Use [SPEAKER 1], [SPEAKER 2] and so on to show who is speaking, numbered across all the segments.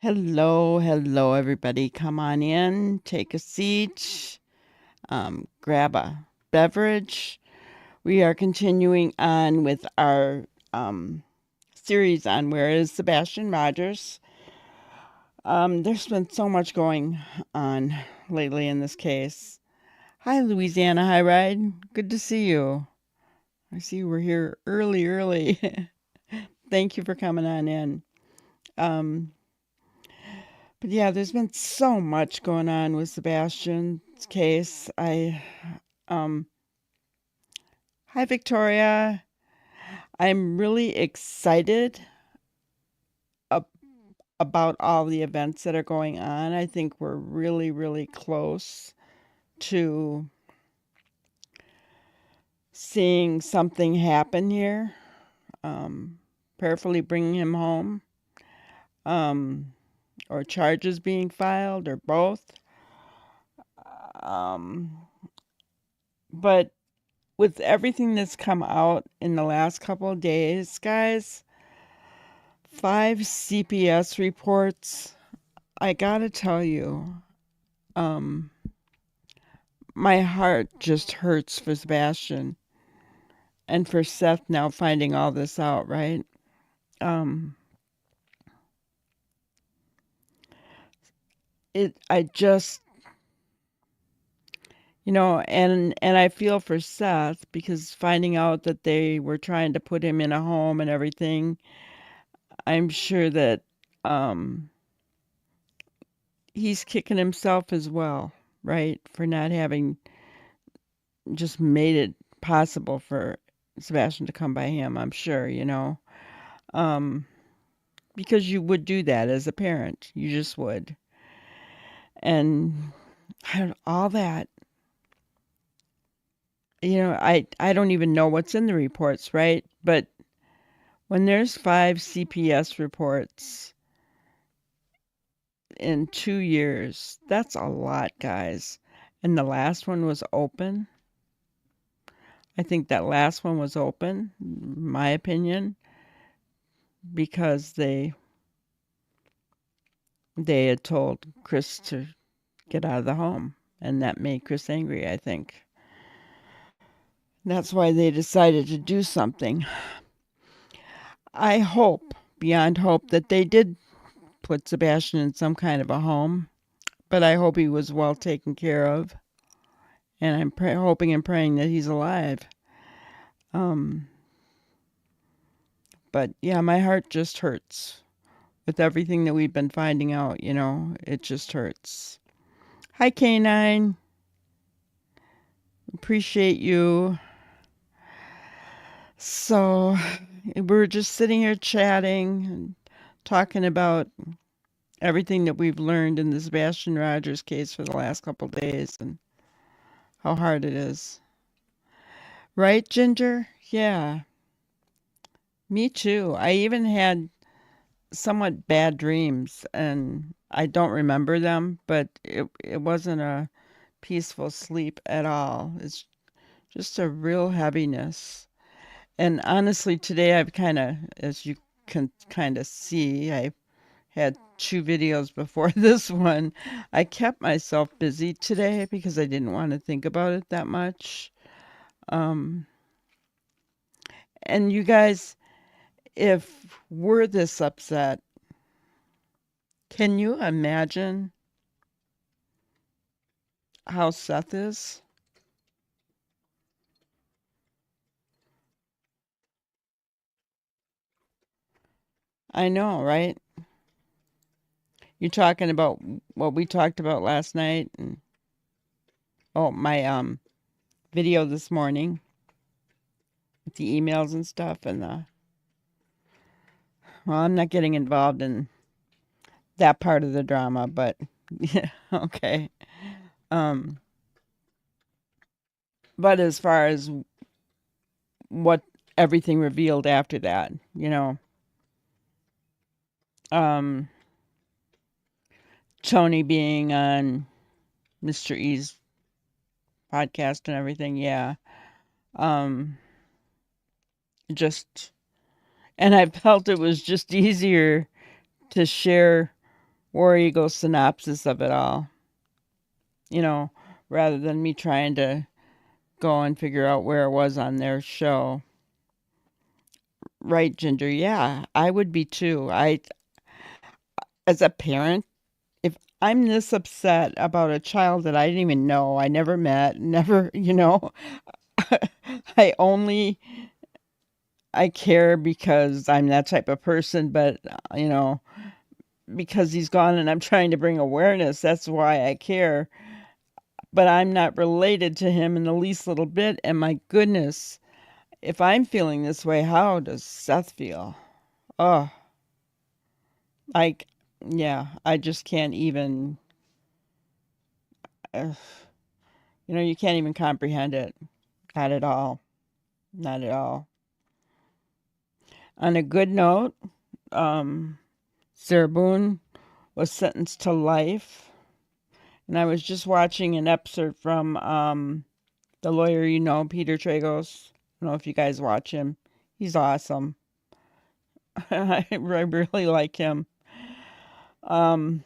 [SPEAKER 1] Hello, everybody. Come on in, take a seat, grab a beverage. We are continuing on with our series on Where is Sebastian Rogers. There's been so much going on lately in this case. Hi, Louisiana High Ride. Good to see you. I see we're here early. Thank you for coming on in. Um, But yeah, there's been so much going on with Sebastian's case. Um, Hi, Victoria. I'm really excited ab- about all the events that are going on. I think we're really close to seeing something happen here. Um, Prayerfully bringing him home, um, or charges being filed, or both. Um, but with everything that's come out in the last couple of days, guys, 5 CPS reports, I gotta tell you, um, my heart just hurts for Sebastian and for Seth now finding all this out, right? Um, I just, and I feel for Seth because finding out that they were trying to put him in a home and everything, I'm sure that, um, he's kicking himself as well, right? For not having just made it possible for Sebastian to come by him, I'm sure. Um, because you would do that as a parent. You just would. And all that, I don't even know what's in the reports, right? But when there's 5 CPS reports in 2 years, that's a lot, guys. And the last one was open. I think that last one was open, my opinion, because they had told Chris to get out of the home, and that made Chris angry, I think. That's why they decided to do something. I hope, beyond hope, that they did put Sebastian in some kind of a home, but I hope he was well taken care of, and I'm hoping and praying that he's alive. Um, but yeah, my heart just hurts with everything that we've been finding out, it just hurts. Hi, Canine. Appreciate you. So, we're just sitting here chatting and talking about everything that we've learned in the Sebastian Rogers case for the last couple days and how hard it is. Right, Ginger? Yeah, me too. I even had somewhat bad dreams and I don't remember them, but it wasn't a peaceful sleep at all. It's just a real heaviness. And honestly, today I've kind of, as you can kind of see, I had 2 videos before this one. I kept myself busy today because I didn't want to think about it that much. Um, and you guys, if we're this upset, can you imagine how Seth is? I know, right? You're talking about what we talked about last night and my video this morning with the emails and stuff and the well, I'm not getting involved in that part of the drama, but yeah, okay. Um, but as far as what everything revealed after that, um, Tony being on Mr. E's podcast and everything, yeah. Um, just, and I felt it was just easier to share War Eagle synopsis of it all, you know, rather than me trying to go and figure out where it was on their show. Right, Ginger. Yeah, I would be too. As a parent, if I'm this upset about a child that I didn't even know, I never met, never, I only I care because I'm that type of person, but because he's gone and I'm trying to bring awareness, that's why I care. But I'm not related to him in the least little bit, and my goodness, if I'm feeling this way, how does Seth feel? Oh, I, yeah, I just can't even, uh, you can't even comprehend it. Not at all. Not at all. On a good note, um, Sarah Boone was sentenced to life. And I was just watching an episode from the lawyer, Peter Tragos. I don't know if you guys watch him. He's awesome. I really like him. Um,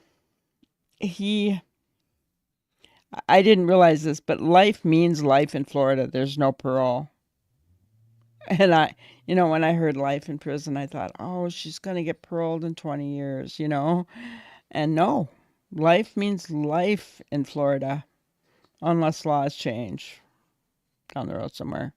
[SPEAKER 1] he, I didn't realize this, but life means life in Florida. There's no parole. And when I heard life in prison, I thought, oh, she's going to get paroled in 20 years. And no, life means life in Florida, unless laws change down the road somewhere.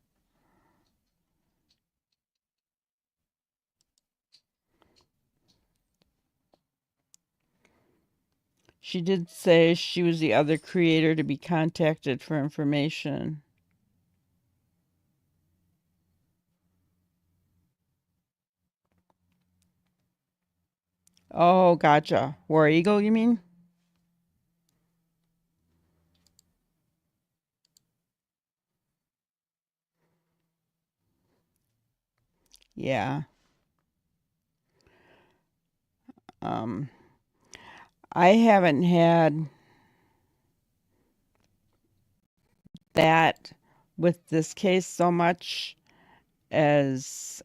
[SPEAKER 1] She did say she was the other creator to be contacted for information. Oh, gotcha. War Eagle, you mean? Yeah. Um, I haven't had that with this case so much as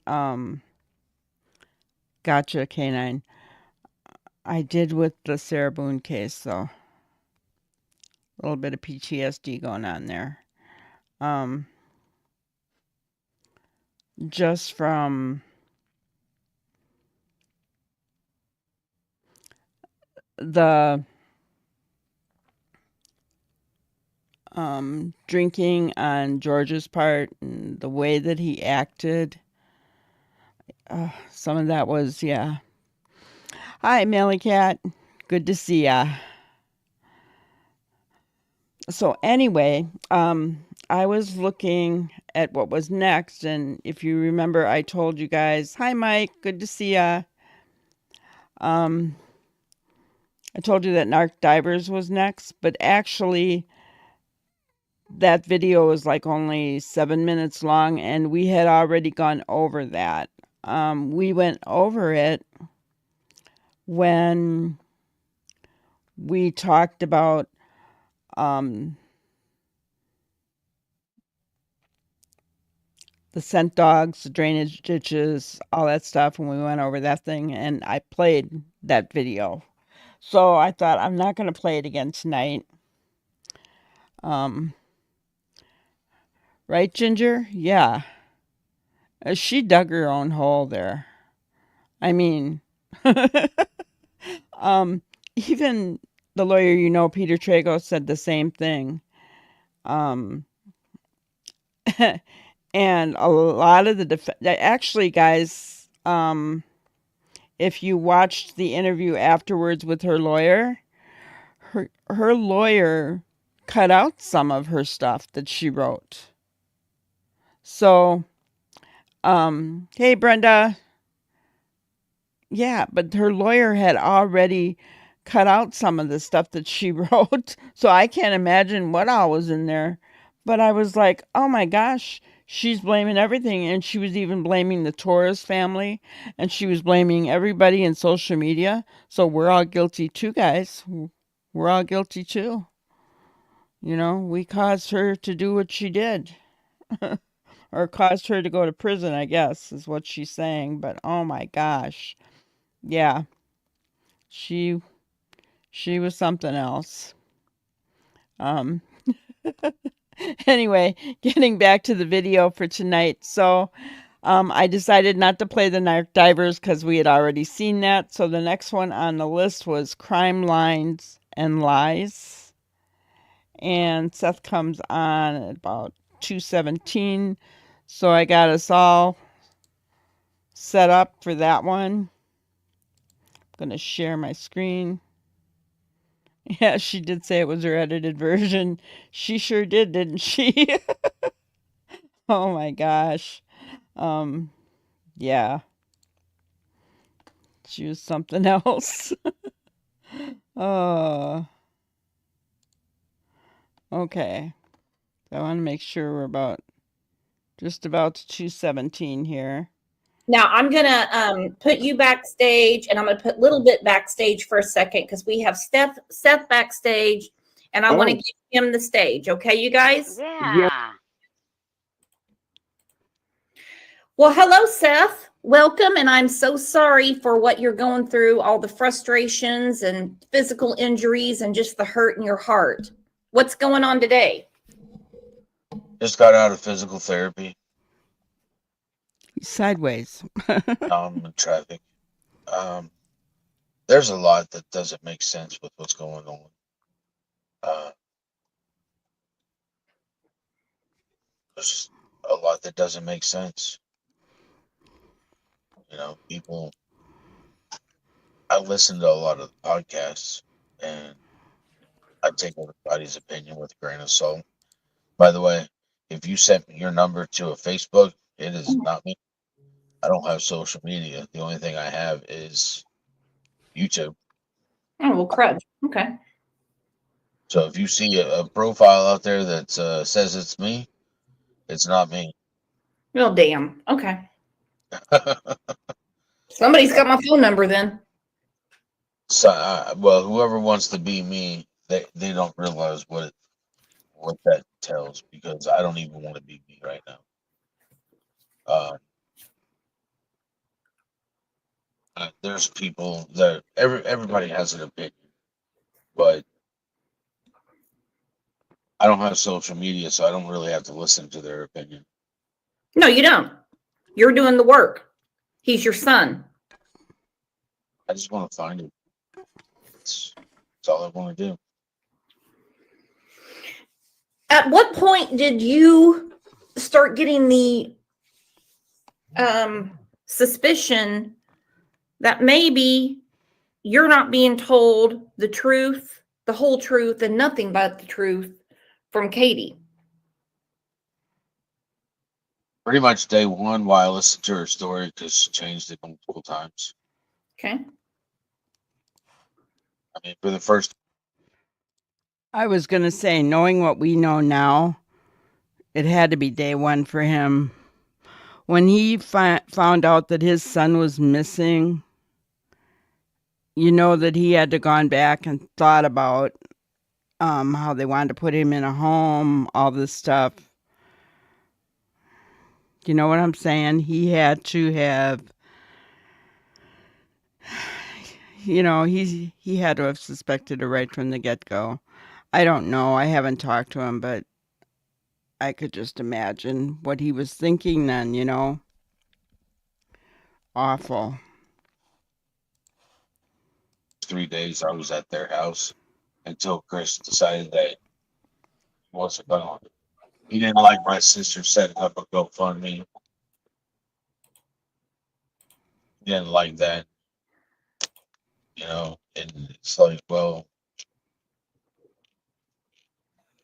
[SPEAKER 1] Gotcha Canine. I did with the Sarah Boone case, though. A little bit of PTSD going on there. Um, just from the drinking on George's part and the way that he acted. Some of that was, yeah. Hi, Melly Cat. Good to see ya. So anyway, I was looking at what was next, and if you remember, I told you guys, "Hi, Mike. Good to see ya." Um, I told you that Narc Divers was next, but actually, that video was like only 7 minutes long, and we had already gone over that. We went over it when we talked about um, the scent dogs, the drainage ditches, all that stuff when we went over that thing, and I played that video. So I thought I'm not going to play it again tonight. Um, right, Ginger? Yeah. She dug her own hole there. I mean, um, even the lawyer, Peter Trago, said the same thing. Um, and a lot of actually, guys, if you watched the interview afterwards with her lawyer, her lawyer cut out some of her stuff that she wrote. So, hey Brenda, yeah, but her lawyer had already cut out some of the stuff that she wrote, so I can't imagine what all was in there. But I was like, oh my gosh, she's blaming everything, and she was even blaming the Torres family, and she was blaming everybody in social media. So we're all guilty too, guys. We're all guilty too. We caused her to do what she did, or caused her to go to prison, I guess, is what she's saying. But oh my gosh. Yeah, she She was something else. Um, anyway, getting back to the video for tonight. So, I decided not to play the Narc Divers because we had already seen that. So the next one on the list was Crime Lines and Lies. And Seth comes on at about 2:17. So I got us all set up for that one. I'm going to share my screen. Yeah, she did say it was her edited version. She sure did, didn't she? Oh my gosh. Um, yeah, she was something else. Oh, okay. I want to make sure we're just about to 2:17 here.
[SPEAKER 2] Now I'm gonna put you backstage, and I'm gonna put a little bit backstage for a second because we have Seth backstage, and I want to give him the stage. Okay, you guys?
[SPEAKER 3] Yeah.
[SPEAKER 2] Well, hello, Seth. Welcome, and I'm so sorry for what you're going through, all the frustrations and physical injuries and just the hurt in your heart. What's going on today?
[SPEAKER 3] Just got out of physical therapy.
[SPEAKER 1] Sideways.
[SPEAKER 3] I'm in traffic. There's a lot that doesn't make sense with what's going on. There's a lot that doesn't make sense. You know, people. I listen to a lot of podcasts, and I take everybody's opinion with a grain of salt. By the way, if you sent me your number to a Facebook, it is not me. I don't have social media. The only thing I have is YouTube.
[SPEAKER 2] Oh, well, crud. Okay.
[SPEAKER 3] So if you see a profile out there that says it's me, it's not me.
[SPEAKER 2] Well, damn. Okay. Somebody's got my phone number then.
[SPEAKER 3] So, well, whoever wants to be me, they don't realize what that tells, because I don't even want to be me right now. There's people that everybody has an opinion, but I don't have social media, so I don't really have to listen to their opinion.
[SPEAKER 2] No, you don't. You're doing the work. He's your son.
[SPEAKER 3] I just want to find it. That's all I want to do.
[SPEAKER 2] At what point did you start getting the suspicion that maybe you're not being told the truth, the whole truth, and nothing but the truth from Katie?
[SPEAKER 3] Pretty much day one, while I listened to her story, because she changed it multiple times.
[SPEAKER 2] Okay.
[SPEAKER 3] I mean, for the first.
[SPEAKER 1] I was going to say, knowing what we know now, it had to be day one for him. When he found out that his son was missing, you know that he had to gone back and thought about how they wanted to put him in a home, all this stuff. You know what I'm saying? He had to have, he had to have suspected it right from the get-go. I don't know. I haven't talked to him, but I could just imagine what he was thinking then, Awful.
[SPEAKER 3] 3 days I was at their house until Chris decided that he wasn't going to. He didn't like my sister setting up a GoFundMe. He didn't like that, and it's like, well,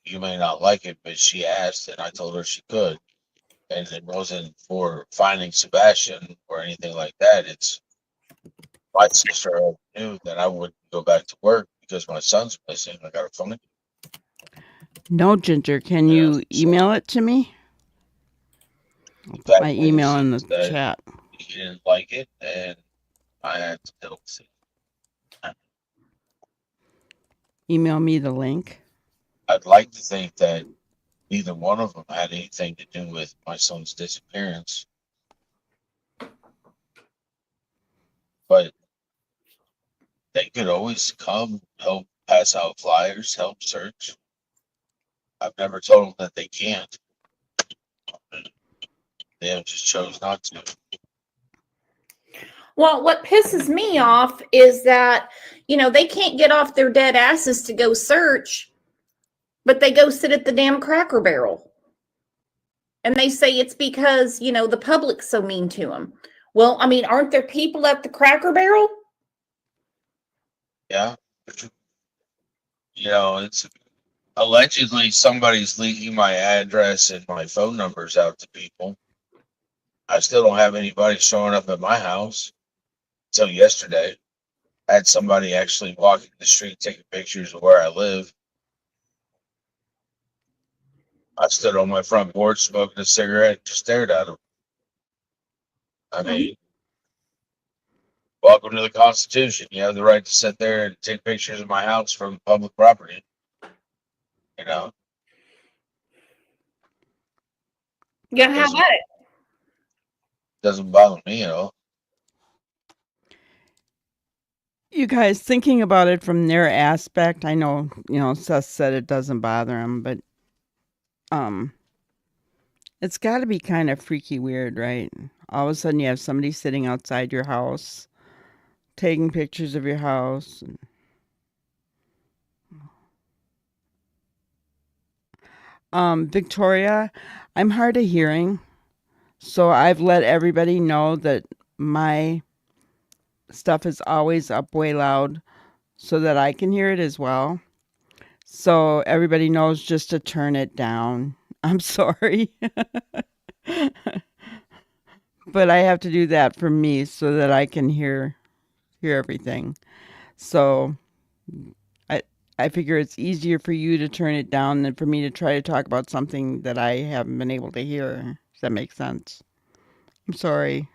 [SPEAKER 3] you may not like it, but she asked, and I told her she could. And it wasn't for finding Sebastian or anything like that. It's my sister knew that I wouldn't go back to work because my son's missing. I got to find him.
[SPEAKER 1] No, Ginger, can you email it to me? I'll put my email in the chat.
[SPEAKER 3] He didn't like it, and I had to tell him.
[SPEAKER 1] Email me the link.
[SPEAKER 3] I'd like to think that neither one of them had anything to do with my son's disappearance. But They could always come, help pass out flyers, help search. I've never told them that they can't. They have just chose not to.
[SPEAKER 2] Well, what pisses me off is that, they can't get off their dead asses to go search, but they go sit at the damn Cracker Barrel. And they say it's because, the public's so mean to them. Well, I mean, aren't there people at the Cracker Barrel?
[SPEAKER 3] Yeah. It's allegedly somebody's leaking my address and my phone numbers out to people. I still don't have anybody showing up at my house until yesterday. I had somebody actually walking the street taking pictures of where I live. I stood on my front porch smoking a cigarette and just stared at them. I mean, welcome to the Constitution. You have the right to sit there and take pictures of my house from public property.
[SPEAKER 2] Yeah, how about it?
[SPEAKER 3] Doesn't bother me at all.
[SPEAKER 1] You guys, thinking about it from their aspect, I know, Seth said it doesn't bother him, but it's got to be kind of freaky weird, right? All of a sudden you have somebody sitting outside your house, taking pictures of your house. Victoria, I'm hard of hearing, so I've let everybody know that my stuff is always up way loud so that I can hear it as well. So everybody knows just to turn it down. I'm sorry. But I have to do that for me so that I can hear everything. So I figure it's easier for you to turn it down than for me to try to talk about something that I haven't been able to hear. Does that make sense? I'm sorry.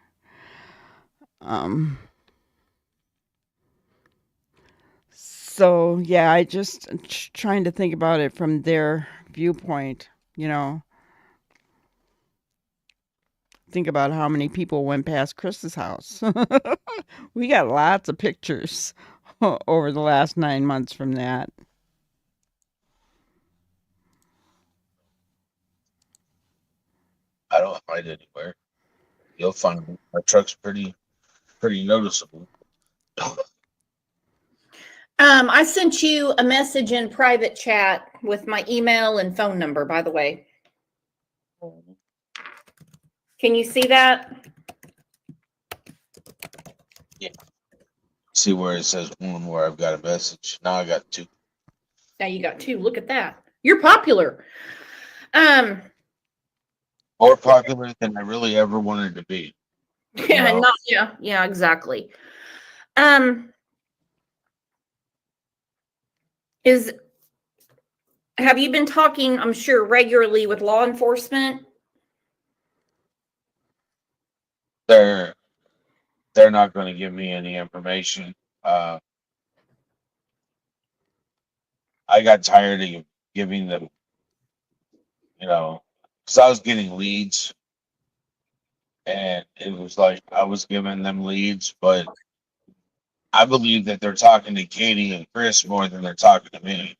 [SPEAKER 1] So yeah, I just trying to think about it from their viewpoint, Think about how many people went past Chris's house. We got lots of pictures over the last 9 months from that.
[SPEAKER 3] I don't hide anywhere. You'll find me. My truck's pretty noticeable.
[SPEAKER 2] I sent you a message in private chat with my email and phone number, by the way. Can you see that?
[SPEAKER 3] Yeah. See where it says one where I've got a message. Now I got two.
[SPEAKER 2] Now you got two. Look at that. You're popular.
[SPEAKER 3] More popular than I really ever wanted to be.
[SPEAKER 2] Yeah, yeah, exactly. Have you been talking, I'm sure, regularly with law enforcement?
[SPEAKER 3] They're not going to give me any information. I got tired of giving them, because I was getting leads, and it was like I was giving them leads, but I believe that they're talking to Katie and Chris more than they're talking to me.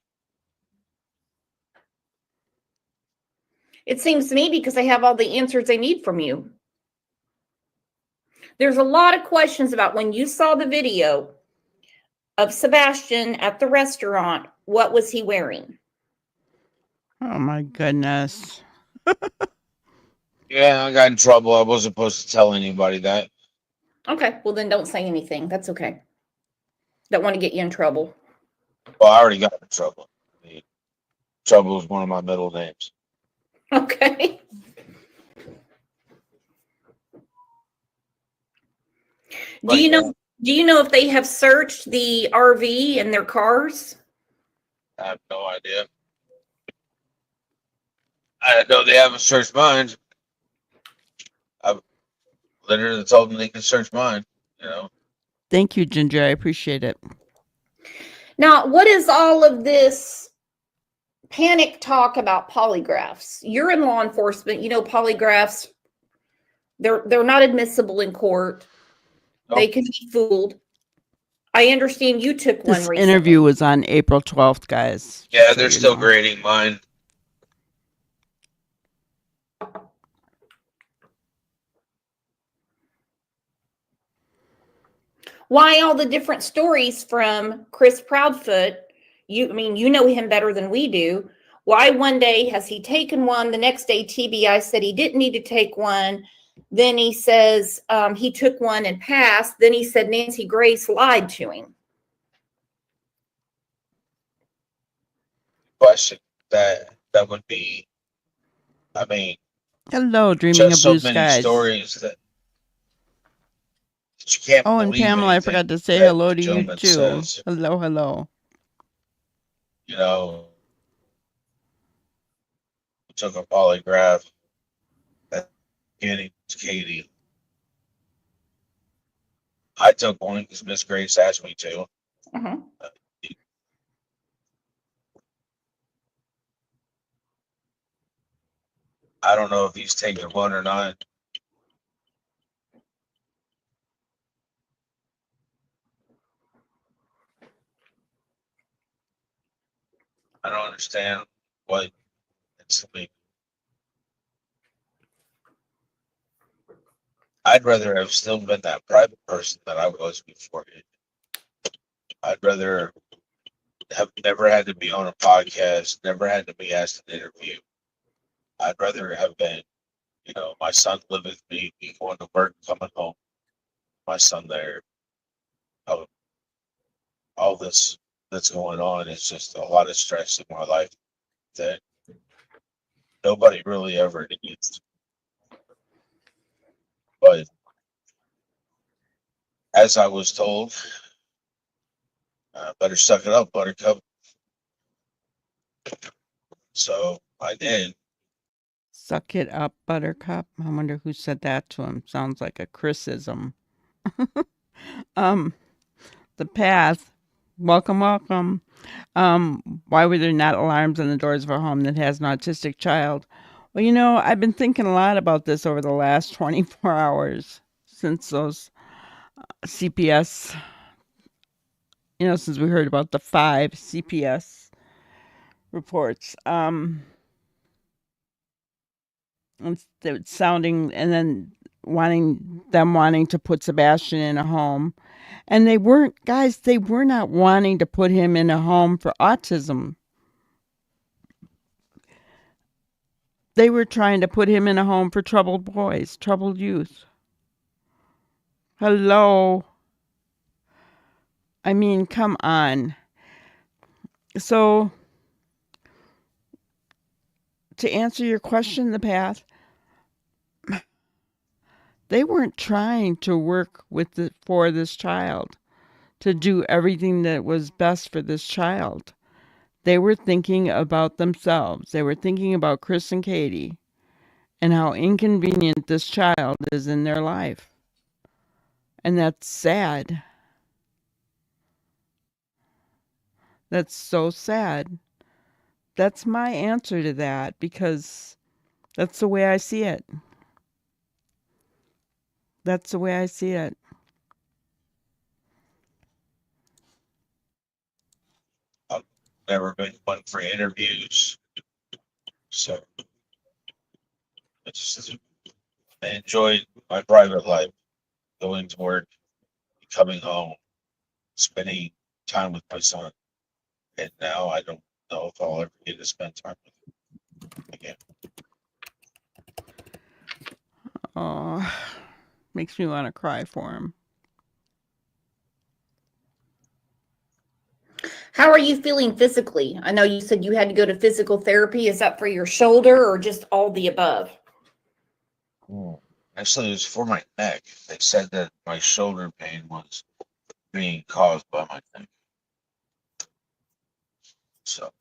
[SPEAKER 2] It seems to me because they have all the answers they need from you. There's a lot of questions about when you saw the video of Sebastian at the restaurant, what was he wearing?
[SPEAKER 1] Oh my goodness.
[SPEAKER 3] Yeah, I got in trouble. I wasn't supposed to tell anybody that.
[SPEAKER 2] Okay, well then don't say anything. That's okay. Don't want to get you in trouble.
[SPEAKER 3] Well, I already got in trouble. I mean, trouble is one of my middle names.
[SPEAKER 2] Okay. Do you know if they have searched the RV and their cars?
[SPEAKER 3] I have no idea. I know they haven't searched mine. I've literally told them they can search mine,
[SPEAKER 1] Thank you, Ginger. I appreciate it.
[SPEAKER 2] Now, what is all of this panic talk about polygraphs? You're in law enforcement. Polygraphs, they're not admissible in court. Nope. They can be fooled. I understand you took one
[SPEAKER 1] This
[SPEAKER 2] recently.
[SPEAKER 1] interview was on April 12th, guys.
[SPEAKER 3] Yeah,
[SPEAKER 1] so
[SPEAKER 3] they're
[SPEAKER 1] you
[SPEAKER 3] still
[SPEAKER 1] know.
[SPEAKER 3] grading mine.
[SPEAKER 2] Why all the different stories from Chris Proudfoot? You know him better than we do. Why one day has he taken one? The next day, TBI said he didn't need to take one. Then he says he took one and passed. Then he said Nancy Grace lied to him.
[SPEAKER 3] Question that would be, I mean,
[SPEAKER 1] Hello, dreaming
[SPEAKER 3] just
[SPEAKER 1] of
[SPEAKER 3] so
[SPEAKER 1] blue
[SPEAKER 3] many
[SPEAKER 1] skies.
[SPEAKER 3] stories that you can't
[SPEAKER 1] Oh, and
[SPEAKER 3] believe
[SPEAKER 1] Pamela, I
[SPEAKER 3] anything
[SPEAKER 1] forgot to say
[SPEAKER 3] that
[SPEAKER 1] hello
[SPEAKER 3] the
[SPEAKER 1] to you
[SPEAKER 3] gentleman
[SPEAKER 1] too.
[SPEAKER 3] says.
[SPEAKER 1] Hello, hello.
[SPEAKER 3] You know, we took a polygraph at the beginning to Katie. I took one because Miss Grace asked me to.
[SPEAKER 2] Uh-huh.
[SPEAKER 3] I don't know if he's taking one or not. I don't understand what it's like. I'd rather have still been that private person that I was before. I'd rather have never had to be on a podcast, never had to be asked an interview. I'd rather have been, my son lived with me, me going to work, coming home, my son there. All this that's going on is just a lot of stress in my life that nobody really ever needs. But as I was told, better suck it up, Buttercup. So I did.
[SPEAKER 1] Suck it up, Buttercup. I wonder who said that to him. Sounds like a Chrisism. The path. Welcome, welcome. Why were there not alarms on the doors of a home that has an autistic child? Well, I've been thinking a lot about this over the last 24 hours since those CPS, since we heard about the 5 CPS reports. It's sounding, and then wanting to put Sebastian in a home. And they were not wanting to put him in a home for autism. They were trying to put him in a home for troubled boys, troubled youth. Hello. I mean, come on. So, to answer your question, the path, they weren't trying to work for this child, to do everything that was best for this child. They were thinking about themselves. They were thinking about Chris and Katie and how inconvenient this child is in their life. And that's sad. That's so sad. That's my answer to that because that's the way I see it. That's the way I see it.
[SPEAKER 3] I've never been one for interviews. So I enjoyed my private life, going to work, coming home, spending time with my son. And now I don't know if I'll ever get to spend time with him again.
[SPEAKER 1] Oh, makes me want to cry for him.
[SPEAKER 2] How are you feeling physically? I know you said you had to go to physical therapy. Is that for your shoulder or just all the above?
[SPEAKER 3] Actually, it was for my neck. They said that my shoulder pain was being caused by my neck. So,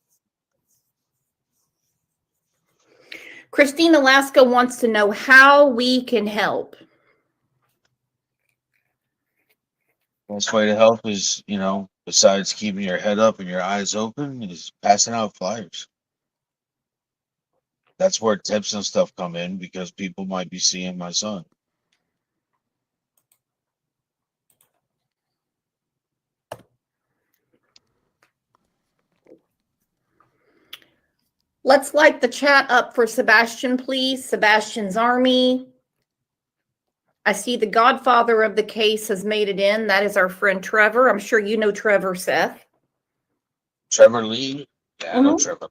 [SPEAKER 2] Christine Alaska wants to know how we can help.
[SPEAKER 3] best way to help is, besides keeping your head up and your eyes open, is passing out flyers. That's where tips and stuff come in because people might be seeing my son.
[SPEAKER 2] Let's light the chat up for Sebastian, please. Sebastian's Army. I see the godfather of the case has made it in. That is our friend Trevor. I'm sure you know Trevor, Seth.
[SPEAKER 3] Trevor Lee? Yeah, I know Trevor.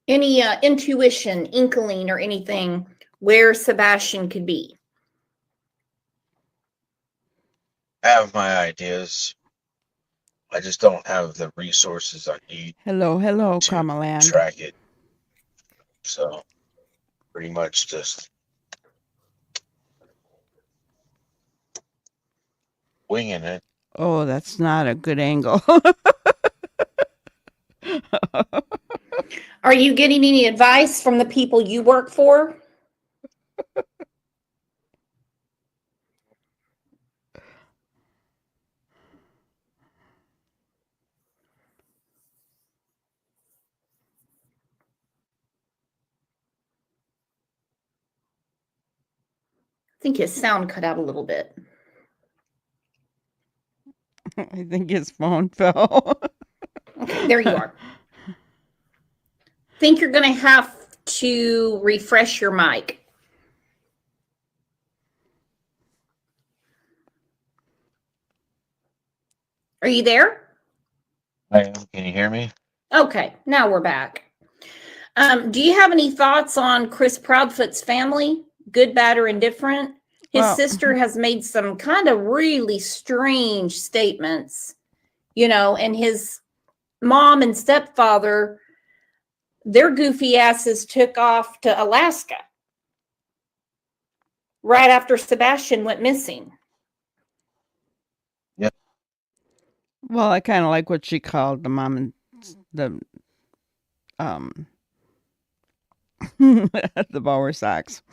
[SPEAKER 2] Any intuition, inkling, or anything where Sebastian could be?
[SPEAKER 3] I have my ideas. I just don't have the resources I need
[SPEAKER 1] Hello,
[SPEAKER 3] to
[SPEAKER 1] Kamaland.
[SPEAKER 3] track it. So, pretty much just winging it.
[SPEAKER 1] Oh, that's not a good angle.
[SPEAKER 2] Are you getting any advice from the people you work for? I think his sound cut out a little bit.
[SPEAKER 1] I think his phone fell.
[SPEAKER 2] Okay, there you are. Think you're going to have to refresh your mic. Are you there?
[SPEAKER 3] I am. Can you hear me?
[SPEAKER 2] Okay, now we're back. Do you have any thoughts on Chris Proudfoot's family? Good, bad, or indifferent? His sister has made some kind of really strange statements, and his mom and stepfather, their goofy asses took off to Alaska right after Sebastian went missing.
[SPEAKER 3] Yep.
[SPEAKER 1] Well, I kind of like what she called the mom and the the Bauer socks.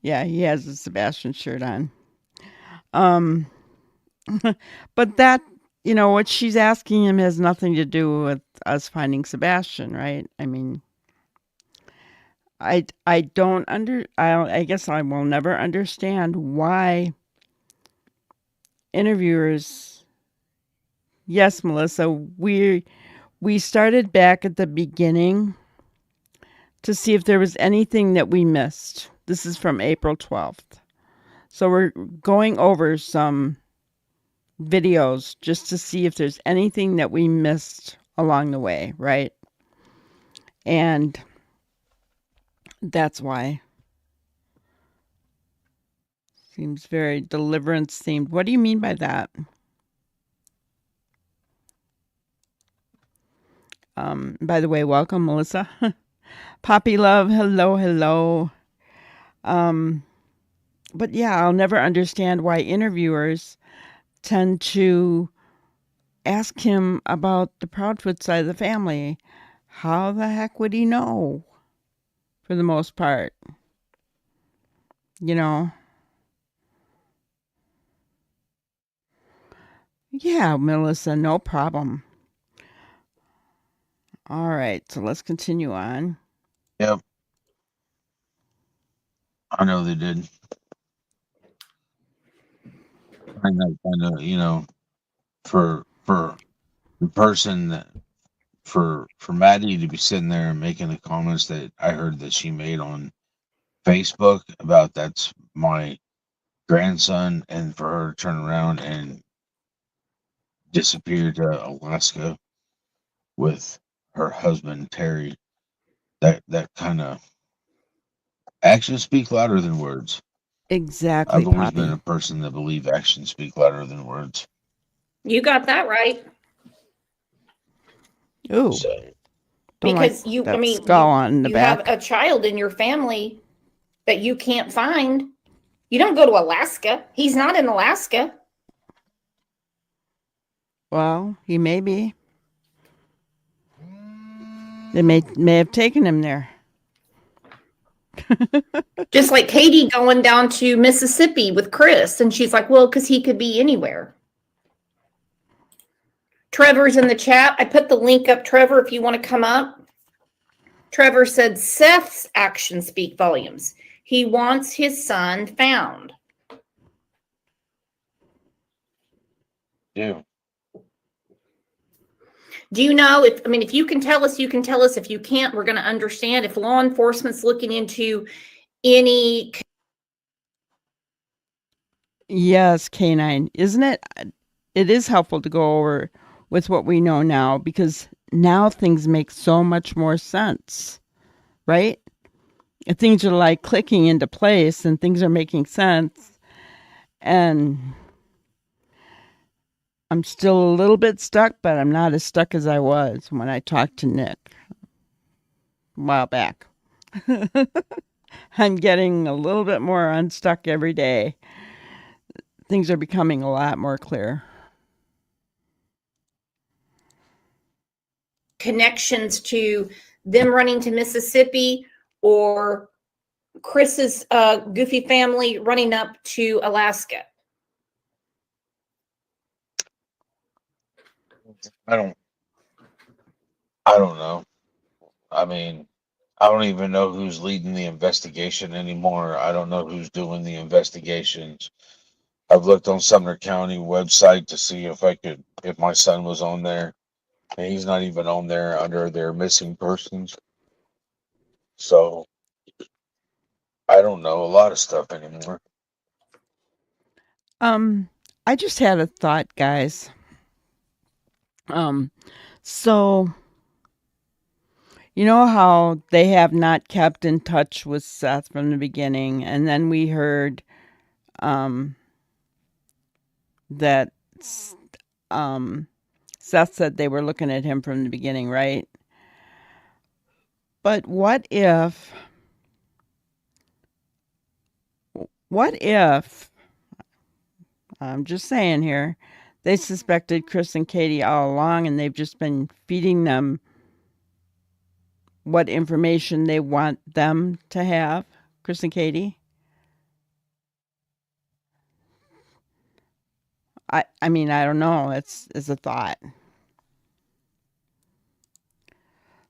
[SPEAKER 1] Yeah, he has a Sebastian shirt on. But that, what she's asking him has nothing to do with us finding Sebastian, right? I mean, I guess I will never understand why interviewers. Yes, Melissa, we started back at the beginning to see if there was anything that we missed. This is from April 12th. So we're going over some videos just to see if there's anything that we missed along the way, right? And that's why. Seems very deliverance themed. What do you mean by that? By the way, welcome, Melissa. Poppy Love, hello. But yeah, I'll never understand why interviewers tend to ask him about the Proudfoot side of the family. How the heck would he know? For the most part. Yeah, Melissa, no problem. All right, so let's continue on.
[SPEAKER 3] Yep. I know they did. I know, for the person that for Maddie to be sitting there and making the comments that I heard that she made on Facebook about that's my grandson, and for her to turn around and disappear to Alaska with her husband Terry, that kind of actions speak louder than words.
[SPEAKER 1] Exactly,
[SPEAKER 3] I've always
[SPEAKER 1] Poppy.
[SPEAKER 3] been a person that believe actions speak louder than words.
[SPEAKER 2] You got that right.
[SPEAKER 1] Ooh.
[SPEAKER 3] So,
[SPEAKER 2] because
[SPEAKER 1] like that skull on the back.
[SPEAKER 2] Have a child in your family that you can't find. You don't go to Alaska. He's not in Alaska.
[SPEAKER 1] Well, he may be. They may have taken him there.
[SPEAKER 2] Just like Katie going down to Mississippi with Chris, and she's like, well, because he could be anywhere. Trevor's in the chat. I put the link up, Trevor, if you want to come up. Trevor said Seth's actions speak volumes. He wants his son found.
[SPEAKER 3] Do.
[SPEAKER 2] Do you know if you can tell us, you can tell us. If you can't, we're going to understand. If law enforcement's looking into any.
[SPEAKER 1] Yes, Canine. Isn't it? It is helpful to go over with what we know now because now things make so much more sense, right? Things are like clicking into place and things are making sense. And I'm still a little bit stuck, but I'm not as stuck as I was when I talked to Nick a while back. I'm getting a little bit more unstuck every day. Things are becoming a lot more clear.
[SPEAKER 2] Connections to them running to Mississippi or Chris's goofy family running up to Alaska.
[SPEAKER 3] I don't know. I mean, I don't even know who's leading the investigation anymore. I don't know who's doing the investigations. I've looked on Sumner County website to see if my son was on there, and he's not even on there under their missing persons. So I don't know a lot of stuff anymore.
[SPEAKER 1] I just had a thought, guys. So you know how they have not kept in touch with Seth from the beginning, and then we heard that Seth said they were looking at him from the beginning, right? But what if I'm just saying here, they suspected Chris and Katie all along and they've just been feeding them what information they want them to have, Chris and Katie? I mean, I don't know. It's a thought.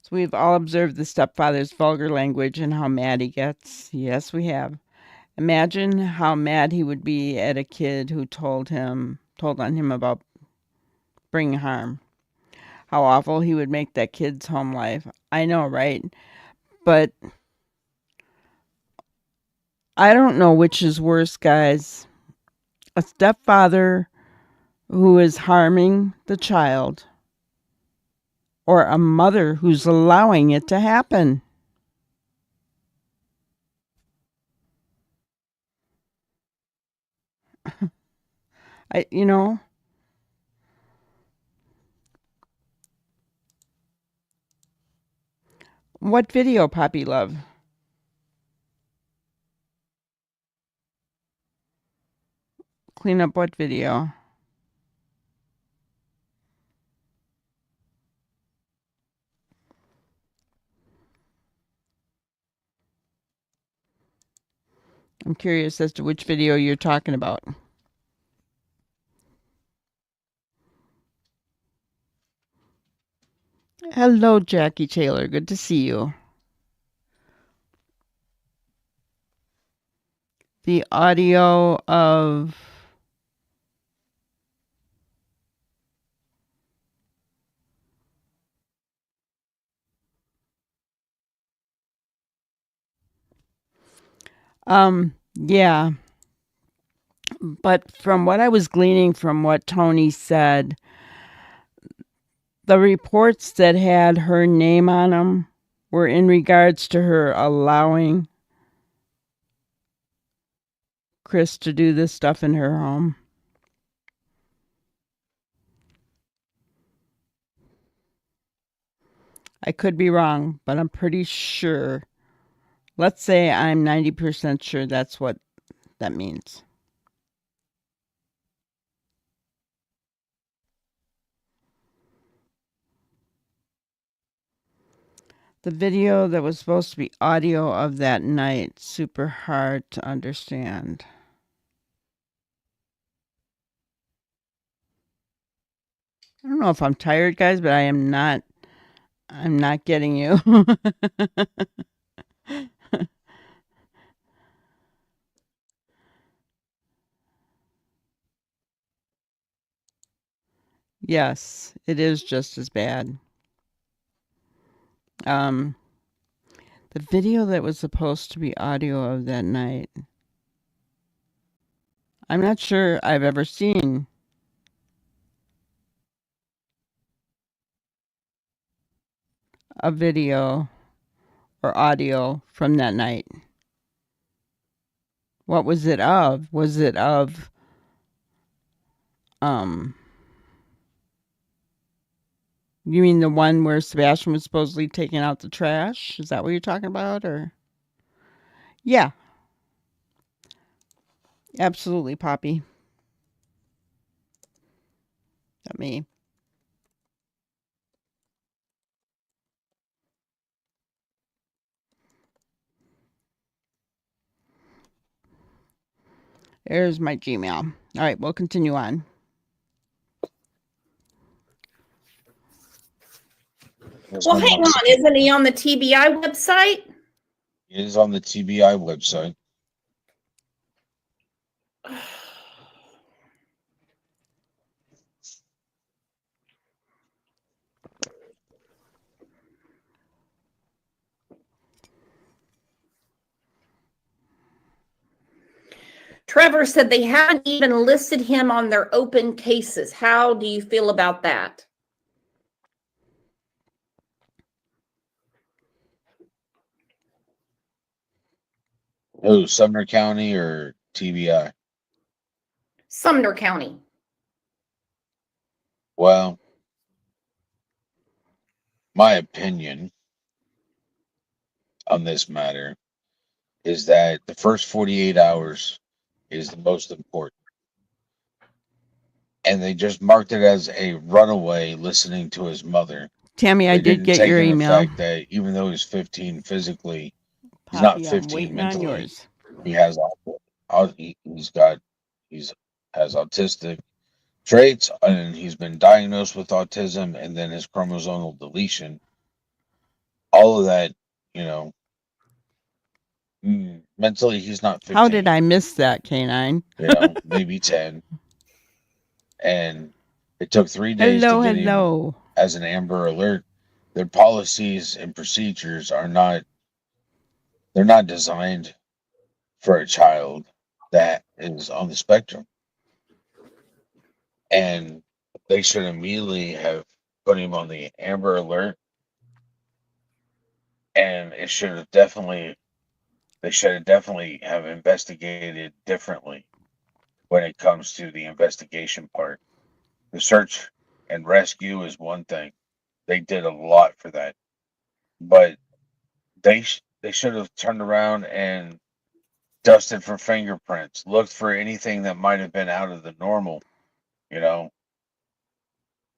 [SPEAKER 1] So we've all observed the stepfather's vulgar language and how mad he gets. Yes, we have. Imagine how mad he would be at a kid who told on him about bringing harm. How awful he would make that kid's home life. I know, right? But I don't know which is worse, guys. A stepfather who is harming the child or a mother who's allowing it to happen. You know, what video, Poppy Love? Clean up what video? I'm curious as to which video you're talking about. Hello, Jackie Taylor. Good to see you. The audio of yeah. But from what I was gleaning from what Tony said, the reports that had her name on them were in regards to her allowing Chris to do this stuff in her home. I could be wrong, but I'm pretty sure. Let's say I'm 90% sure that's what that means. The video that was supposed to be audio of that night, super hard to understand. I don't know if I'm tired, guys, but I am not I'm not getting you. Yes, it is just as bad. The video that was supposed to be audio of that night, I'm not sure I've ever seen a video or audio from that night. What was it of? Was it of you mean the one where Sebastian was supposedly taking out the trash? Is that what you're talking about? Or yeah, absolutely, Poppy. Not me. There's my Gmail. All right, we'll continue on.
[SPEAKER 2] Well, hang on. Isn't he on the TBI website?
[SPEAKER 3] It is on the TBI website.
[SPEAKER 2] Trevor said they haven't even listed him on their open cases. How do you feel about that?
[SPEAKER 3] Oh, Sumner County or TBI?
[SPEAKER 2] Sumner County.
[SPEAKER 3] Well, my opinion on this matter is that the first 48 hours is the most important. And they just marked it as a runaway listening to his mother.
[SPEAKER 1] Tammy, I
[SPEAKER 3] They
[SPEAKER 1] did
[SPEAKER 3] didn't
[SPEAKER 1] get
[SPEAKER 3] take
[SPEAKER 1] your
[SPEAKER 3] into
[SPEAKER 1] email.
[SPEAKER 3] effect that even though he's 15 physically, he's
[SPEAKER 1] Poppy,
[SPEAKER 3] not
[SPEAKER 1] I'm
[SPEAKER 3] 15
[SPEAKER 1] waiting on
[SPEAKER 3] mentally.
[SPEAKER 1] yours.
[SPEAKER 3] He has has autistic traits, and he's been diagnosed with autism, and then his chromosomal deletion. All of that, you know, mentally he's not 15.
[SPEAKER 1] How did I miss that, Canine?
[SPEAKER 3] You know, maybe 10. And it took 3 days to get him as an Amber Alert. Their policies and procedures are not, they're not designed for a child that is on the spectrum. And they should immediately have put him on the Amber Alert. And it should have definitely, they should have definitely have investigated differently when it comes to the investigation part. The search and rescue is one thing. They did a lot for that. But they should have turned around and dusted for fingerprints, looked for anything that might have been out of the normal, you know.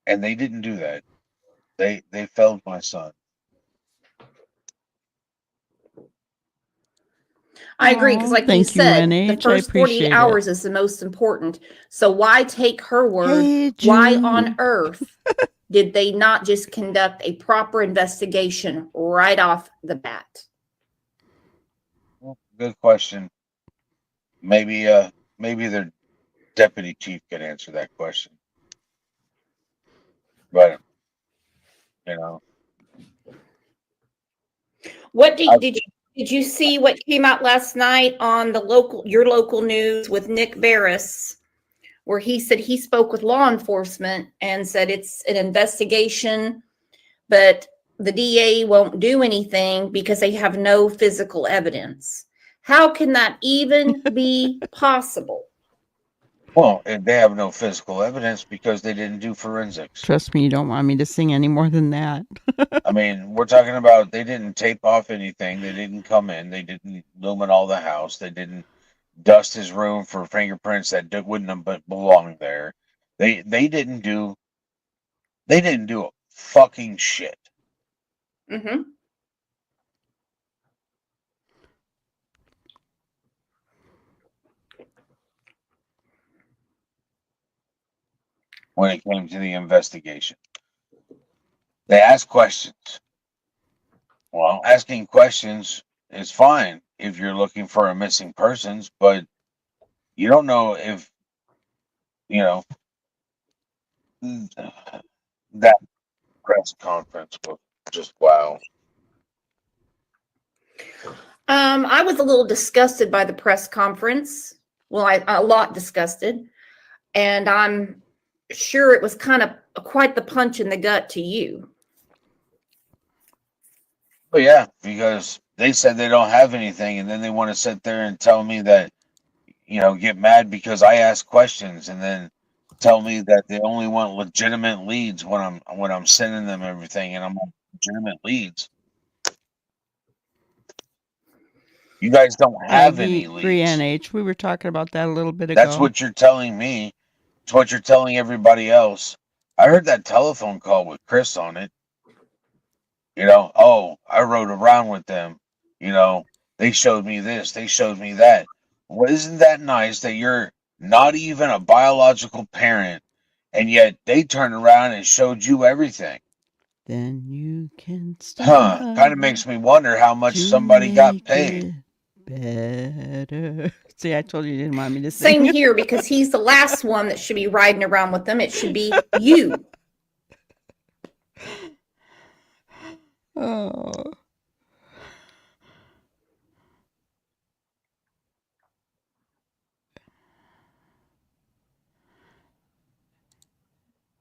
[SPEAKER 3] And they didn't do that. They failed my son.
[SPEAKER 2] I agree, because like you said, the
[SPEAKER 1] NH.
[SPEAKER 2] first 48 hours is the most important. So why take her word?
[SPEAKER 1] Hey,
[SPEAKER 2] why on earth did they not just conduct a proper investigation right off the bat?
[SPEAKER 3] Well, good question. Maybe their deputy chief could answer that question. But you know,
[SPEAKER 2] what did you see what came out last night on the your local news with Nick Barris, where he said he spoke with law enforcement and said it's an investigation, but the DA won't do anything because they have no physical evidence? How can that even be possible?
[SPEAKER 3] well, they have no physical evidence because they didn't do forensics.
[SPEAKER 1] Trust me, you don't want me to sing any more than that.
[SPEAKER 3] I mean, we're talking about they didn't tape off anything. They didn't come in. They didn't lumen all the house. They didn't dust his room for fingerprints that wouldn't have belonged there. They didn't do a fucking shit.
[SPEAKER 2] Mm-hmm.
[SPEAKER 3] When it came to the investigation. They ask questions. Well, asking questions is fine if you're looking for a missing persons, but you don't know if, you know, that press conference was just wow.
[SPEAKER 2] I was a little disgusted by the press conference. Well, a lot disgusted. And I'm sure it was kind of quite the punch in the gut to you.
[SPEAKER 3] But yeah, because they said they don't have anything, and then they want to sit there and tell me that, get mad because I ask questions, and then tell me that they only want legitimate leads when I'm sending them everything, and I'm on legitimate leads. You guys don't have any
[SPEAKER 1] agree,
[SPEAKER 3] leads.
[SPEAKER 1] NH. We were talking about that a little bit ago.
[SPEAKER 3] That's what you're telling me. It's what you're telling everybody else. I heard that telephone call with Chris on it. I rode around with them. They showed me this, they showed me that. Well, isn't that nice that you're not even a biological parent, and yet they turned around and showed you everything?
[SPEAKER 1] Then you can start.
[SPEAKER 3] Kind of makes me wonder how much somebody got paid.
[SPEAKER 1] Better. See, I told you you didn't want me to
[SPEAKER 2] Same
[SPEAKER 1] sing.
[SPEAKER 2] here, because he's the last one that should be riding around with them. It should be you.
[SPEAKER 1] Oh.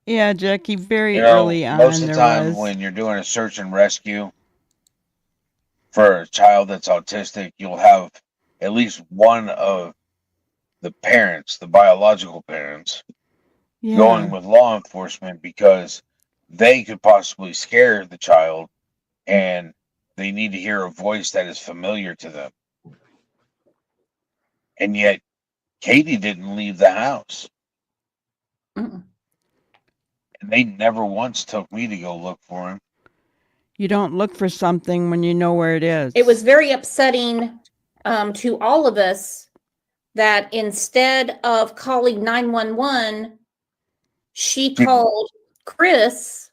[SPEAKER 1] Yeah, Jackie, very early on
[SPEAKER 3] Most of the
[SPEAKER 1] there
[SPEAKER 3] time
[SPEAKER 1] was.
[SPEAKER 3] when you're doing a search and rescue for a child that's autistic, you'll have at least one of the parents, the biological parents, going with law enforcement because they could possibly scare the child, and they need to hear a voice that is familiar to them. And yet, Katie didn't leave the house.
[SPEAKER 2] Mm-mm.
[SPEAKER 3] And they never once took me to go look for him.
[SPEAKER 1] You don't look for something when you know where it is.
[SPEAKER 2] It was very upsetting to all of us that instead of calling 911, she called Chris,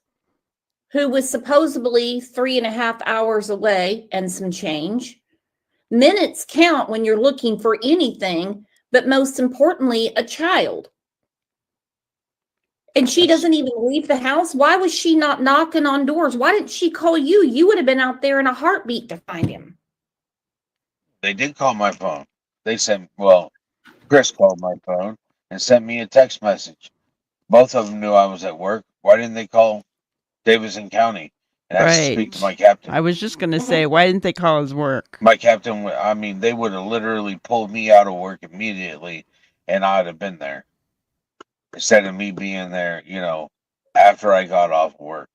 [SPEAKER 2] who was supposedly 3.5 hours away and some change. Minutes count when you're looking for anything, but most importantly, a child. And she doesn't even leave the house. Why was she not knocking on doors? Why didn't she call you? You would have been out there in a heartbeat to find him.
[SPEAKER 3] They did call my phone. Chris called my phone and sent me a text message. Both of them knew I was at work. Why didn't they call Davidson County and actually speak to my captain?
[SPEAKER 1] I was just going to say, why didn't they call his work?
[SPEAKER 3] My captain, they would have literally pulled me out of work immediately, and I'd have been there instead of me being there, after I got off work.